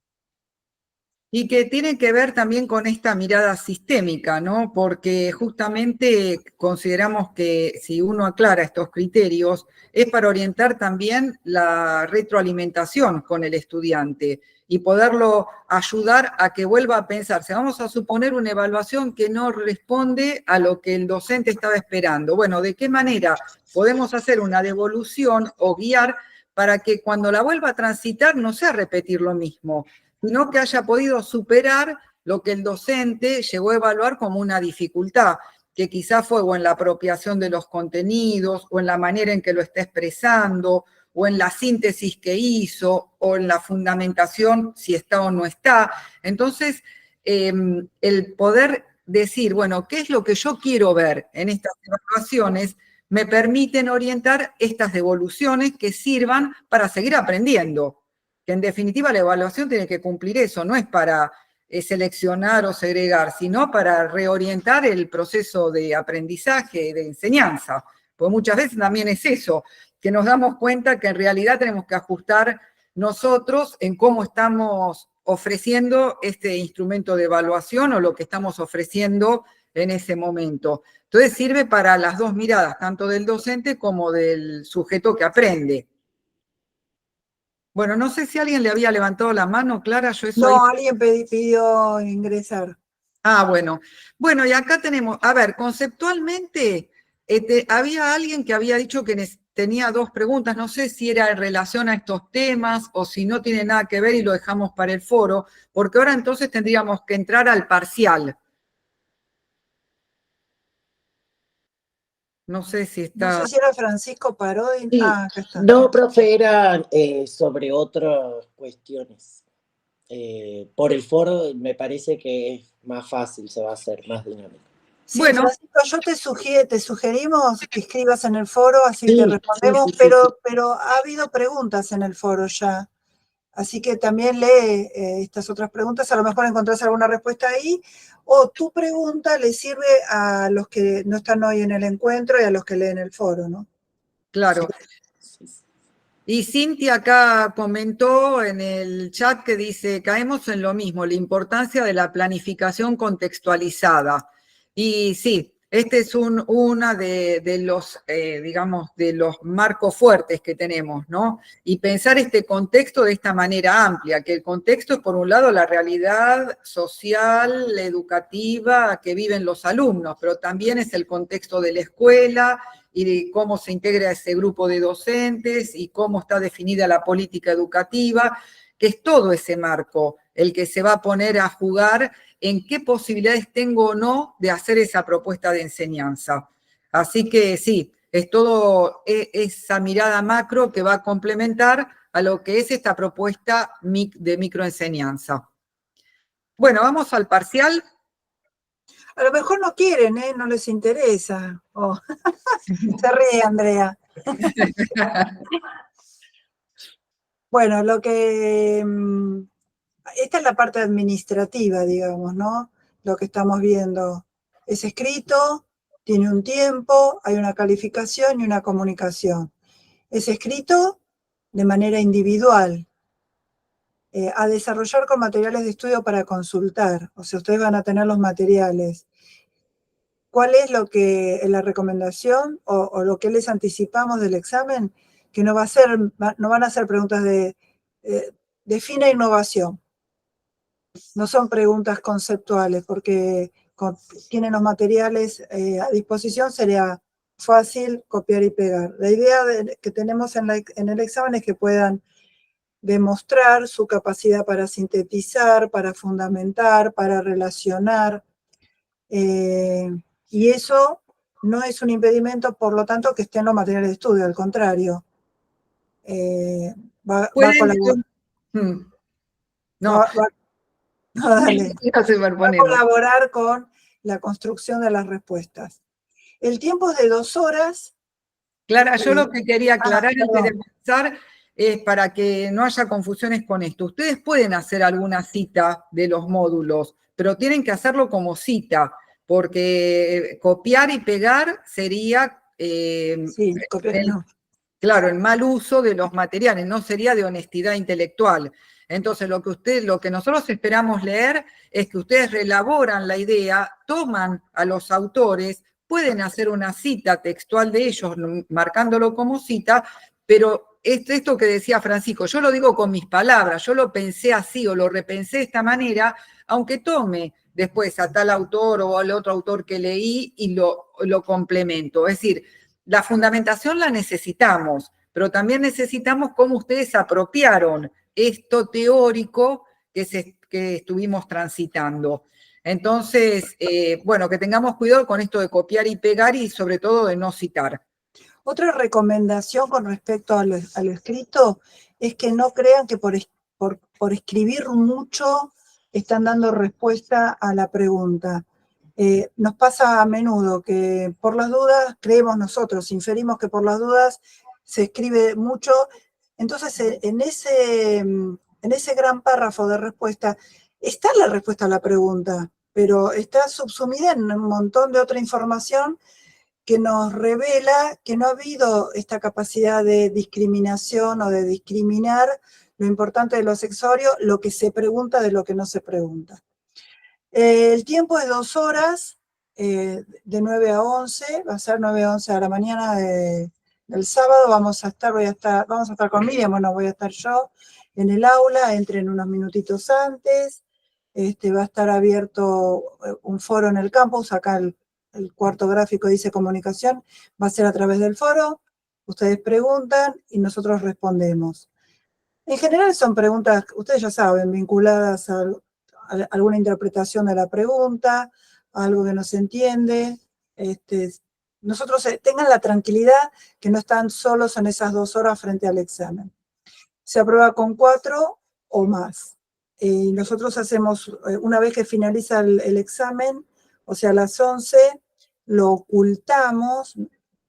Y que tiene que ver también con esta mirada sistémica, ¿no? Porque justamente consideramos que si uno aclara estos criterios, es para orientar también la retroalimentación con el estudiante y poderlo ayudar a que vuelva a pensarse. Vamos a suponer una evaluación que no responde a lo que el docente estaba esperando. Bueno, ¿de qué manera podemos hacer una devolución o guiar para que cuando la vuelva a transitar no sea repetir lo mismo, sino que haya podido superar lo que el docente llegó a evaluar como una dificultad, que quizás fue o en la apropiación de los contenidos, o en la manera en que lo está expresando, o en la síntesis que hizo, o en la fundamentación, si está o no está. Entonces, el poder decir, bueno, ¿qué es lo que yo quiero ver en estas evaluaciones? Me permiten orientar estas devoluciones que sirvan para seguir aprendiendo. Que en definitiva la evaluación tiene que cumplir eso, no es para seleccionar o segregar, sino para reorientar el proceso de aprendizaje, de enseñanza. Porque muchas veces también es eso, que nos damos cuenta que en realidad tenemos que ajustar nosotros en cómo estamos ofreciendo este instrumento de evaluación o lo que estamos ofreciendo en ese momento. Entonces sirve para las dos miradas, tanto del docente como del sujeto que aprende. Bueno, no sé si alguien le había levantado la mano, Clara, yo eso... No, alguien pidió ingresar. Ah, bueno. Bueno, y acá tenemos, a ver, conceptualmente, había alguien que había dicho que tenía dos preguntas, no sé si era en relación a estos temas o si no tiene nada que ver y lo dejamos para el foro, porque ahora entonces tendríamos que entrar al parcial. No sé si está... No sé si era Francisco Parodi. Sí. Ah, acá está. No, profe, era sobre otras cuestiones. Por el foro me parece que es más fácil, se va a hacer más dinámico. Sí, Bueno. Francisco, te sugerimos que escribas en el foro, así Sí, te respondemos, sí. Pero ha habido preguntas en el foro ya. Así que también lee estas otras preguntas, a lo mejor encontrás alguna respuesta ahí, o tu pregunta le sirve a los que no están hoy en el encuentro y a los que leen el foro, ¿no? Claro. Sí. Y Cintia acá comentó en el chat que dice, caemos en lo mismo, la importancia de la planificación contextualizada. Y sí, este es una de los, digamos, de los marcos fuertes que tenemos, ¿no? Y pensar este contexto de esta manera amplia, que el contexto es, por un lado, la realidad social, educativa que viven los alumnos, pero también es el contexto de la escuela y de cómo se integra ese grupo de docentes y cómo está definida la política educativa, que es todo ese marco el que se va a poner a jugar en qué posibilidades tengo o no de hacer esa propuesta de enseñanza. Así que sí, es todo esa mirada macro que va a complementar a lo que es esta propuesta de microenseñanza. Bueno, vamos al parcial. A lo mejor no quieren, ¿eh? No les interesa. Oh. Se ríe, Andrea. Bueno, esta es la parte administrativa, digamos, ¿no? Lo que estamos viendo es escrito, tiene un tiempo, hay una calificación y una comunicación. Es escrito de manera individual, a desarrollar con materiales de estudio para consultar. O sea, ustedes van a tener los materiales. ¿Cuál es la recomendación o lo que les anticipamos del examen? Que no van a ser preguntas de defina innovación. No son preguntas conceptuales, porque tienen los materiales a disposición, sería fácil copiar y pegar. La idea que tenemos en el examen es que puedan demostrar su capacidad para sintetizar, para fundamentar, para relacionar, y eso no es un impedimento, por lo tanto, que estén los materiales de estudio, al contrario. Va a colaborar con la construcción de las respuestas. El tiempo es de 2 horas. Clara, yo lo que quería aclarar antes de empezar es para que no haya confusiones con esto. Ustedes pueden hacer alguna cita de los módulos, pero tienen que hacerlo como cita, porque copiar y pegar sería claro, el mal uso de los materiales, no sería de honestidad intelectual. Entonces, lo que nosotros esperamos leer es que ustedes reelaboran la idea, toman a los autores, pueden hacer una cita textual de ellos, marcándolo como cita, pero esto que decía Francisco, yo lo digo con mis palabras, yo lo pensé así o lo repensé de esta manera, aunque tome después a tal autor o al otro autor que leí y lo complemento. Es decir, la fundamentación la necesitamos, pero también necesitamos cómo ustedes apropiaron esto teórico que estuvimos transitando. Entonces, bueno, que tengamos cuidado con esto de copiar y pegar y sobre todo de no citar. Otra recomendación con respecto a lo escrito es que no crean que por escribir mucho están dando respuesta a la pregunta. Nos pasa a menudo que por las dudas, creemos nosotros, inferimos que por las dudas se escribe mucho. Entonces, en ese gran párrafo de respuesta está la respuesta a la pregunta, pero está subsumida en un montón de otra información que nos revela que no ha habido esta capacidad de discriminación o de discriminar lo importante de lo accesorio, lo que se pregunta de lo que no se pregunta. El tiempo es 2 horas, de 9 a 11, va a ser 9 a 11 de la mañana del sábado. Vamos a estar con Miriam, bueno, voy a estar yo en el aula, entren unos minutitos antes. Va a estar abierto un foro en el campus, acá el cuarto gráfico dice comunicación, va a ser a través del foro, ustedes preguntan y nosotros respondemos. En general son preguntas, ustedes ya saben, vinculadas a alguna interpretación de la pregunta, a algo que no se entiende. Nosotros tengan la tranquilidad que no están solos en esas 2 horas frente al examen. Se aprueba con 4 o más. Nosotros hacemos, una vez que finaliza el examen, o sea, a las 11, lo ocultamos,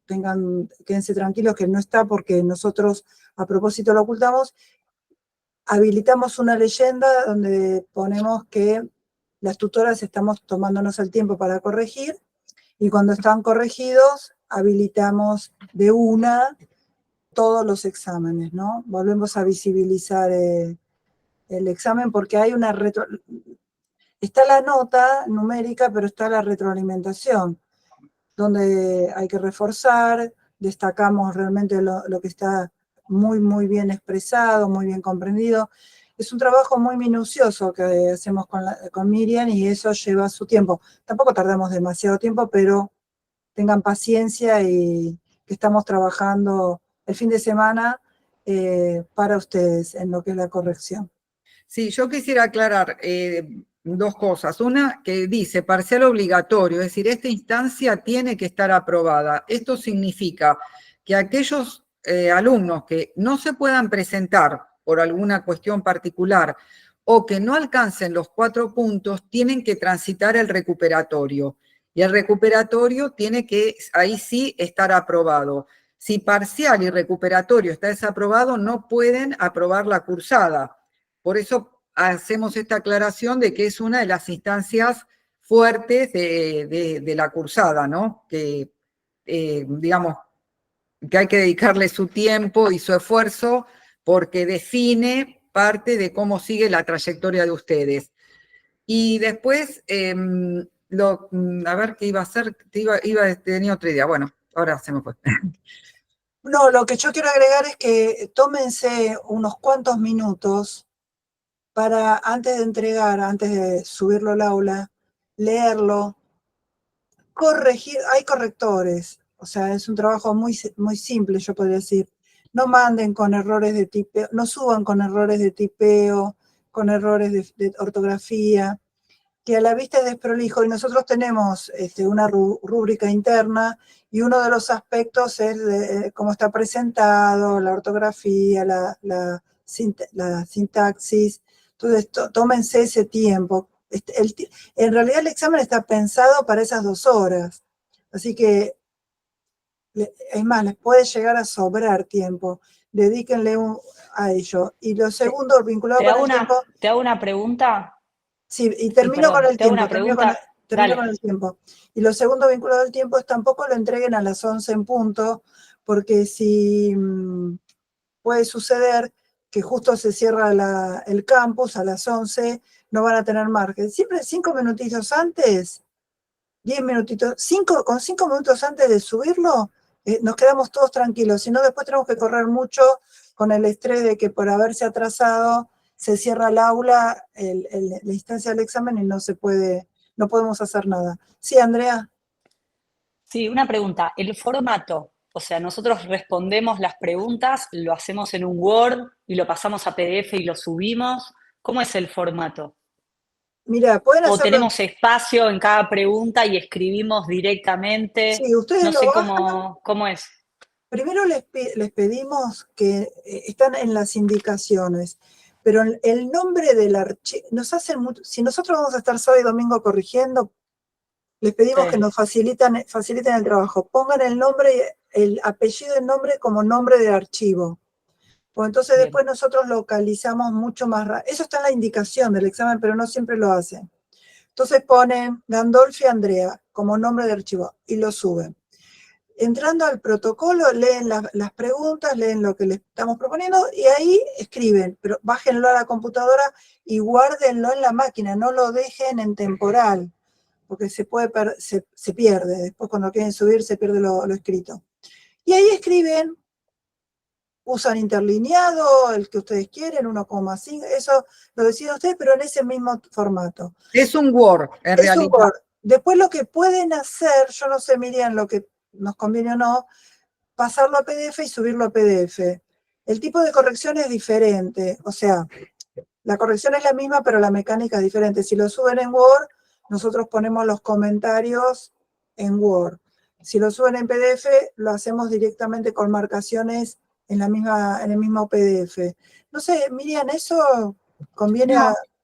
quédense tranquilos que no está porque nosotros a propósito lo ocultamos, habilitamos una leyenda donde ponemos que las tutoras estamos tomándonos el tiempo para corregir y cuando están corregidos habilitamos de una todos los exámenes, ¿no? Volvemos a visibilizar el examen porque hay una está la nota numérica, pero está la retroalimentación, donde hay que reforzar, destacamos realmente lo que está muy, muy bien expresado, muy bien comprendido. Es un trabajo muy minucioso que hacemos con Miriam y eso lleva su tiempo. Tampoco tardamos demasiado tiempo, pero tengan paciencia y que estamos trabajando el fin de semana para ustedes en lo que es la corrección. Sí, yo quisiera aclarar dos cosas. Una que dice parcial obligatorio, es decir, esta instancia tiene que estar aprobada. Esto significa que aquellos alumnos que no se puedan presentar por alguna cuestión particular o que no alcancen los 4 puntos, tienen que transitar el recuperatorio. Y el recuperatorio tiene que, ahí sí, estar aprobado. Si parcial y recuperatorio está desaprobado, no pueden aprobar la cursada. Por eso hacemos esta aclaración de que es una de las instancias fuertes de la cursada, ¿no? Que, digamos, que hay que dedicarle su tiempo y su esfuerzo porque define parte de cómo sigue la trayectoria de ustedes. Y después, a ver qué iba a hacer, tenía otra idea. Bueno, ahora se me fue. No, lo que yo quiero agregar es que tómense unos cuantos minutos para, antes de entregar, antes de subirlo al aula, leerlo, corregir, hay correctores, o sea, es un trabajo muy, muy simple, yo podría decir. No manden con errores de tipeo, no suban con errores de tipeo, con errores de ortografía, que a la vista es desprolijo, y nosotros tenemos una rúbrica interna, y uno de los aspectos es cómo está presentado, la ortografía, la sintaxis. Entonces, tómense ese tiempo. En realidad el examen está pensado para esas 2 horas, así que, es más, les puede llegar a sobrar tiempo. Dedíquenle a ello. Y lo segundo, vinculado con el tiempo... ¿Te hago una pregunta? Sí, y termino con el tiempo. Termino con el tiempo. Y lo segundo vinculado al tiempo es tampoco lo entreguen a las 11 en punto, porque si puede suceder que justo se cierra el campus a las 11, no van a tener margen. Siempre 5 minutitos antes, 10 minutitos, con 5 minutos antes de subirlo, nos quedamos todos tranquilos. Si no, después tenemos que correr mucho con el estrés de que por haberse atrasado se cierra el aula, la instancia del examen y no podemos hacer nada. Sí, Andrea. Sí, una pregunta. El formato, o sea, nosotros respondemos las preguntas, lo hacemos en un Word y lo pasamos a PDF y lo subimos. ¿Cómo es el formato? Mira, pueden hacerlo. ¿O tenemos espacio en cada pregunta y escribimos directamente? Sí, ustedes no sé cómo es. Primero les pedimos que están en las indicaciones, pero el nombre del archivo, si nosotros vamos a estar sábado y domingo corrigiendo, les pedimos que nos faciliten el trabajo. Pongan el nombre, el apellido y el nombre como nombre del archivo. Pues entonces Bien. Después nosotros localizamos mucho más rápido. Eso está en la indicación del examen, pero no siempre lo hacen. Entonces ponen Gandolfi Andrea como nombre de archivo y lo suben. Entrando al protocolo, leen las preguntas, leen lo que les estamos proponiendo y ahí escriben, pero bájenlo a la computadora y guárdenlo en la máquina, no lo dejen en temporal, porque se pierde. Después cuando quieren subir se pierde lo escrito. Y ahí escriben, usan interlineado, el que ustedes quieren, 1,5, eso lo deciden ustedes, pero en ese mismo formato. Es un Word, en realidad. Un Word. Después lo que pueden hacer, yo no sé, Miriam, lo que nos conviene o no, pasarlo a PDF y subirlo a PDF. El tipo de corrección es diferente, o sea, la corrección es la misma, pero la mecánica es diferente. Si lo suben en Word, nosotros ponemos los comentarios en Word. Si lo suben en PDF, lo hacemos directamente con marcaciones en el mismo PDF. No sé, Miriam, eso conviene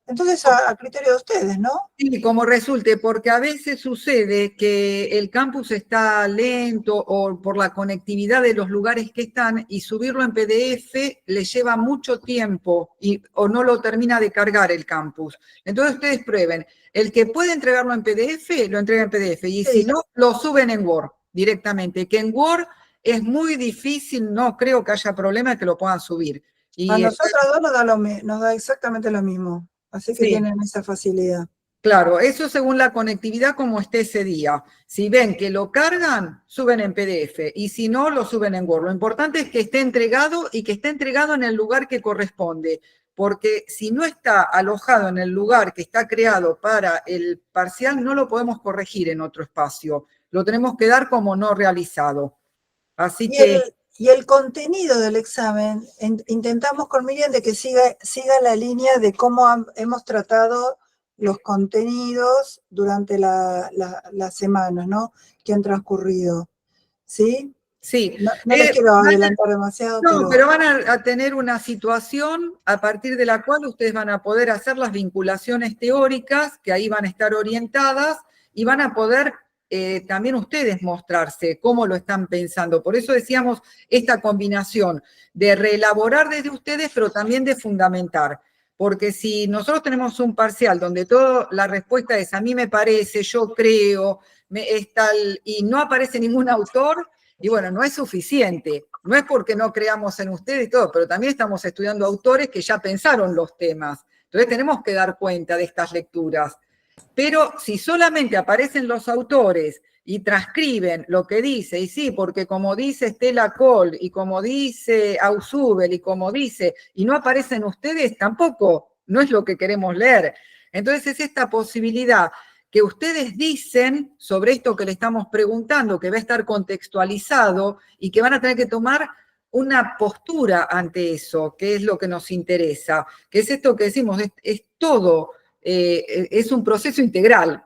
entonces a criterio de ustedes, ¿no? Sí, como resulte, porque a veces sucede que el campus está lento o por la conectividad de los lugares que están y subirlo en PDF le lleva mucho tiempo o no lo termina de cargar el campus. Entonces ustedes prueben, el que puede entregarlo en PDF, lo entrega en PDF y si no, lo suben en Word directamente, que en Word es muy difícil, no creo que haya problema de que lo puedan subir. Y A nosotros dos nos da exactamente lo mismo, así que sí, tienen esa facilidad. claro, eso según la conectividad como esté ese día. Si ven que lo cargan, suben en PDF, y si no, lo suben en Word. Lo importante es que esté entregado y que esté entregado en el lugar que corresponde, porque si no está alojado en el lugar que está creado para el parcial, no lo podemos corregir en otro espacio. Lo tenemos que dar como no realizado. Así que... Y el contenido del examen, intentamos con Miriam de que siga la línea de cómo hemos tratado los contenidos durante las semanas, ¿no?, que han transcurrido. ¿Sí? Sí. No les quiero adelantar demasiado, no, pero van a tener una situación a partir de la cual ustedes van a poder hacer las vinculaciones teóricas, que ahí van a estar orientadas, y van a poder también ustedes mostrarse cómo lo están pensando. Por eso decíamos esta combinación de reelaborar desde ustedes, pero también de fundamentar. Porque si nosotros tenemos un parcial donde toda la respuesta es a mí me parece, yo creo, y no aparece ningún autor, y bueno, no es suficiente. No es porque no creamos en ustedes y todo, pero también estamos estudiando autores que ya pensaron los temas. Entonces tenemos que dar cuenta de estas lecturas. Pero si solamente aparecen los autores y transcriben lo que dice, y sí, porque como dice Stella Cole, y como dice Ausubel, y como dice, y no aparecen ustedes, tampoco, no es lo que queremos leer. Entonces es esta posibilidad que ustedes dicen sobre esto que le estamos preguntando, que va a estar contextualizado y que van a tener que tomar una postura ante eso, que es lo que nos interesa, que es esto que decimos, es todo, es un proceso integral,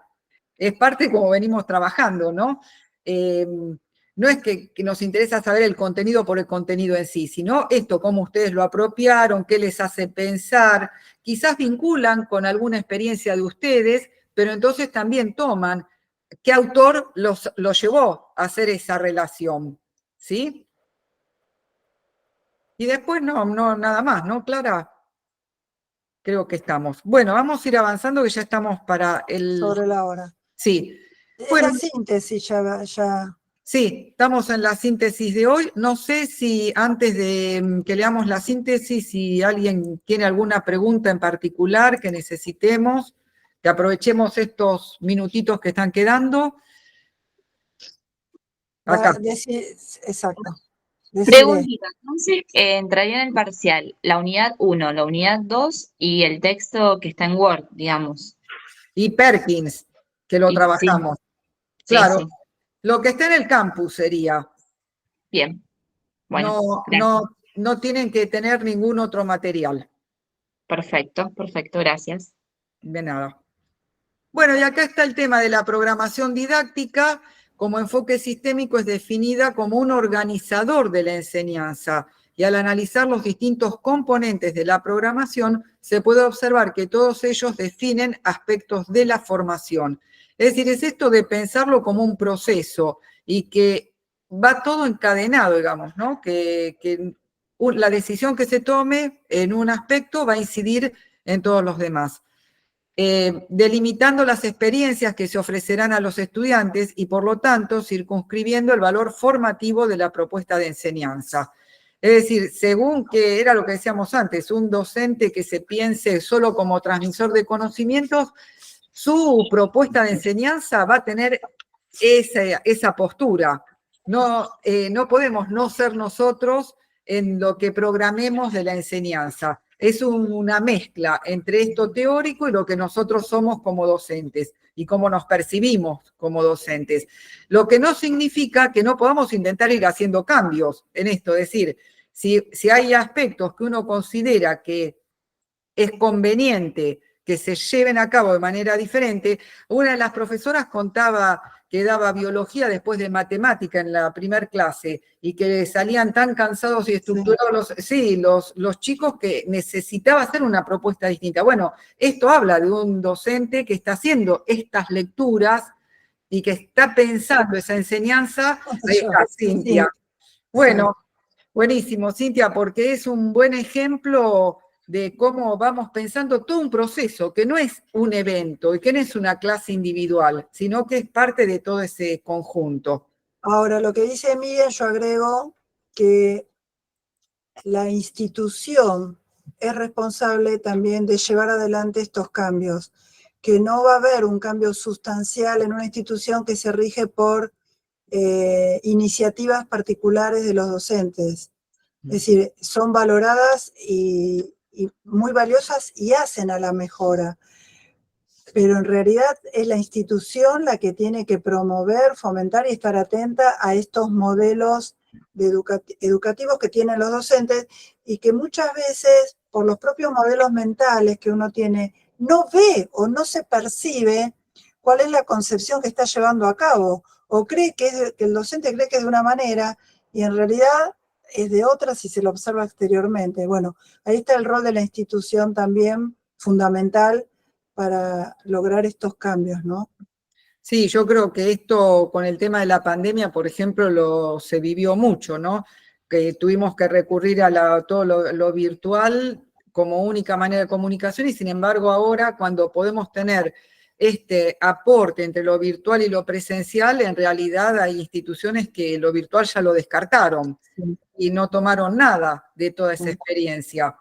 es parte como venimos trabajando, ¿no? No es que nos interesa saber el contenido por el contenido en sí, sino esto, cómo ustedes lo apropiaron, qué les hace pensar, quizás vinculan con alguna experiencia de ustedes, pero entonces también toman qué autor los llevó a hacer esa relación, ¿sí? Y después no, nada más, ¿no, Clara? Creo que estamos. Bueno, vamos a ir avanzando que ya estamos para el... Sobre la hora. Sí. Bueno, la síntesis ya... Sí, estamos en la síntesis de hoy. No sé si antes de que leamos la síntesis, si alguien tiene alguna pregunta en particular que necesitemos, que aprovechemos estos minutitos que están quedando. Acá. Exacto. Preguntita, entonces entraría en el parcial la unidad 1, la unidad 2 y el texto que está en Word, digamos. Y Perkins, que lo trabajamos. Sí. Claro, sí. Lo que está en el campus sería. Bien. Bueno, no tienen que tener ningún otro material. Perfecto, gracias. De nada. Bueno, y acá está el tema de la programación didáctica. Como enfoque sistémico es definida como un organizador de la enseñanza, y al analizar los distintos componentes de la programación, se puede observar que todos ellos definen aspectos de la formación. Es decir, es esto de pensarlo como un proceso y que va todo encadenado, digamos, ¿no? Que la decisión que se tome en un aspecto va a incidir en todos los demás. Delimitando las experiencias que se ofrecerán a los estudiantes y, por lo tanto, circunscribiendo el valor formativo de la propuesta de enseñanza. Es decir, según que era lo que decíamos antes, un docente que se piense solo como transmisor de conocimientos, su propuesta de enseñanza va a tener esa postura. No podemos no ser nosotros en lo que programemos de la enseñanza. Es una mezcla entre esto teórico y lo que nosotros somos como docentes y cómo nos percibimos como docentes. Lo que no significa que no podamos intentar ir haciendo cambios en esto. Es decir, si hay aspectos que uno considera que es conveniente que se lleven a cabo de manera diferente. Una de las profesoras contaba que daba biología después de matemática en la primer clase y que salían tan cansados y estructurados los chicos que necesitaba hacer una propuesta distinta. Bueno, esto habla de un docente que está haciendo estas lecturas y que está pensando esa enseñanza. Ahí está, Cintia. Bueno, buenísimo, Cintia, porque es un buen ejemplo de cómo vamos pensando todo un proceso, que no es un evento y que no es una clase individual, sino que es parte de todo ese conjunto. Ahora, lo que dice Miriam, yo agrego que la institución es responsable también de llevar adelante estos cambios, que no va a haber un cambio sustancial en una institución que se rige por iniciativas particulares de los docentes. Es decir, son valoradas y muy valiosas y hacen a la mejora. Pero en realidad es la institución la que tiene que promover, fomentar y estar atenta a estos modelos educativos que tienen los docentes y que muchas veces, por los propios modelos mentales que uno tiene, no ve o no se percibe cuál es la concepción que está llevando a cabo, o cree que el docente cree que es de una manera y en realidad es de otra si se lo observa exteriormente. Bueno, ahí está el rol de la institución también fundamental para lograr estos cambios, ¿no? Sí, yo creo que esto con el tema de la pandemia, por ejemplo, se vivió mucho, ¿no? Que tuvimos que recurrir a todo lo virtual como única manera de comunicación y sin embargo ahora cuando podemos tener este aporte entre lo virtual y lo presencial, en realidad hay instituciones que lo virtual ya lo descartaron y no tomaron nada de toda esa experiencia.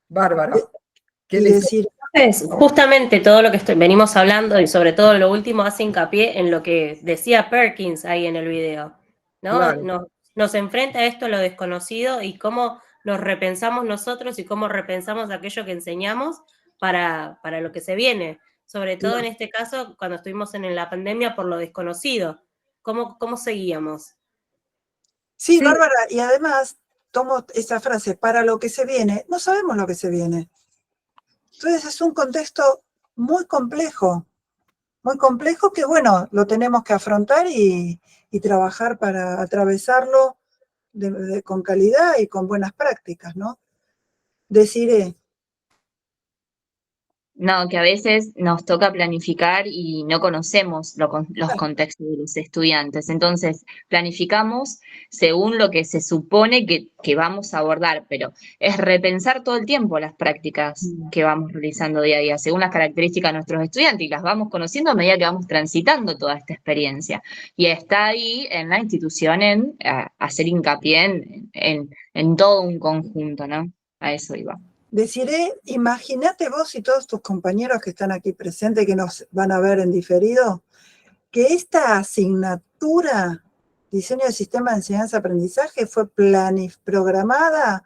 Bárbara, ¿qué les decir? Justamente todo lo que venimos hablando y sobre todo lo último hace hincapié en lo que decía Perkins ahí en el video, ¿no? Claro. Nos enfrenta a esto lo desconocido y cómo nos repensamos nosotros y cómo repensamos aquello que enseñamos para lo que se viene. Sobre todo en este caso, cuando estuvimos en la pandemia por lo desconocido. ¿Cómo seguíamos? Sí, Bárbara, y además tomo esa frase, para lo que se viene, no sabemos lo que se viene. Entonces es un contexto muy complejo que, bueno, lo tenemos que afrontar y trabajar para atravesarlo con calidad y con buenas prácticas, ¿no? Deciré. No, que a veces nos toca planificar y no conocemos los contextos de los estudiantes. Entonces, planificamos según lo que se supone que vamos a abordar, pero es repensar todo el tiempo las prácticas que vamos realizando día a día, según las características de nuestros estudiantes, y las vamos conociendo a medida que vamos transitando toda esta experiencia. Y está ahí en la institución en hacer hincapié en todo un conjunto, ¿no? A eso iba. Deciré, imagínate vos y todos tus compañeros que están aquí presentes, que nos van a ver en diferido, que esta asignatura, diseño de sistema de enseñanza-aprendizaje, fue programada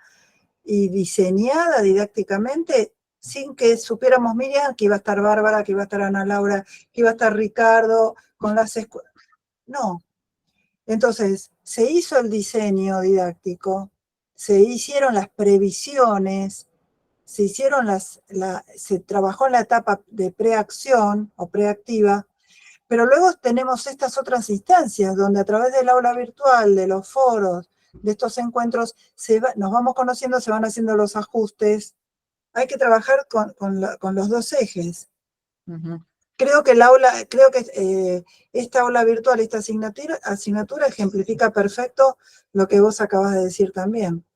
y diseñada didácticamente sin que supiéramos, Miriam, que iba a estar Bárbara, que iba a estar Ana Laura, que iba a estar Ricardo, con las escuelas. No. Entonces, se hizo el diseño didáctico, se hicieron las previsiones, se trabajó en la etapa de preacción o preactiva, pero luego tenemos estas otras instancias donde a través del aula virtual, de los foros, de estos encuentros, nos vamos conociendo, se van haciendo los ajustes. Hay que trabajar con los dos ejes. Creo que esta aula virtual, esta asignatura ejemplifica perfecto lo que vos acabas de decir también.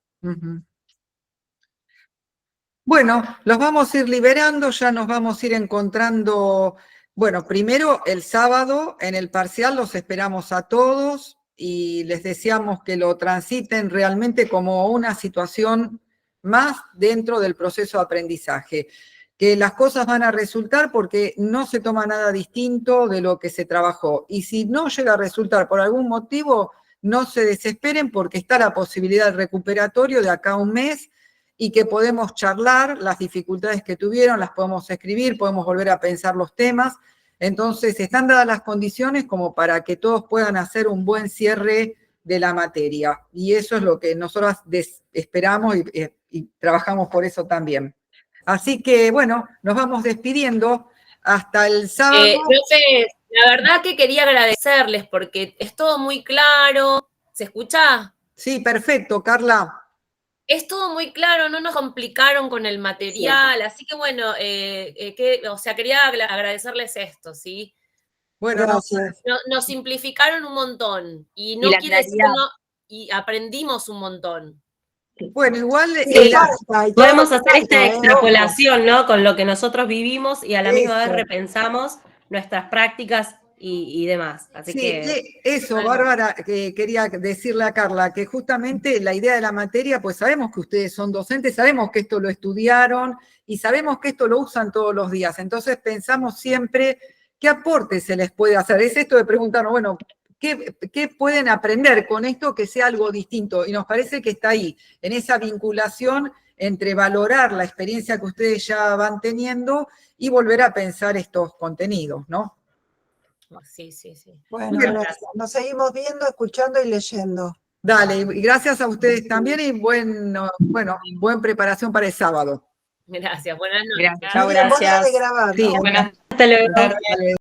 Bueno, los vamos a ir liberando, ya nos vamos a ir encontrando. Bueno, primero el sábado en el parcial los esperamos a todos y les deseamos que lo transiten realmente como una situación más dentro del proceso de aprendizaje. Que las cosas van a resultar porque no se toma nada distinto de lo que se trabajó. Y si no llega a resultar por algún motivo, no se desesperen porque está la posibilidad del recuperatorio de acá a un mes y que podemos charlar las dificultades que tuvieron, las podemos escribir, podemos volver a pensar los temas. Entonces, están dadas las condiciones como para que todos puedan hacer un buen cierre de la materia. Y eso es lo que nosotros esperamos y trabajamos por eso también. Así que, bueno, nos vamos despidiendo hasta el sábado. Profe, la verdad que quería agradecerles porque es todo muy claro. ¿Se escucha? Sí, perfecto, Carla. Es todo muy claro, no nos complicaron con el material, así que bueno, quería agradecerles esto, ¿sí? Bueno, nos simplificaron un montón y no quiere decir que no, y aprendimos un montón. Bueno, igual podemos hacer esta extrapolación, ¿no? Con lo que nosotros vivimos y a la misma vez repensamos nuestras prácticas y demás. Así Sí, que... eso, Bárbara, que quería decirle a Carla, que justamente la idea de la materia, pues sabemos que ustedes son docentes, sabemos que esto lo estudiaron y sabemos que esto lo usan todos los días. Entonces pensamos siempre qué aporte se les puede hacer. Es esto de preguntarnos, bueno, ¿qué pueden aprender con esto que sea algo distinto? Y nos parece que está ahí, en esa vinculación entre valorar la experiencia que ustedes ya van teniendo y volver a pensar estos contenidos, ¿no? Sí, sí, sí. Bueno, gracias. Nos seguimos viendo, escuchando y leyendo. Dale, y gracias a ustedes también y buen preparación para el sábado. Gracias, buenas noches. Gracias. Hora de grabar. Sí, ¿no? Hasta luego. Dale.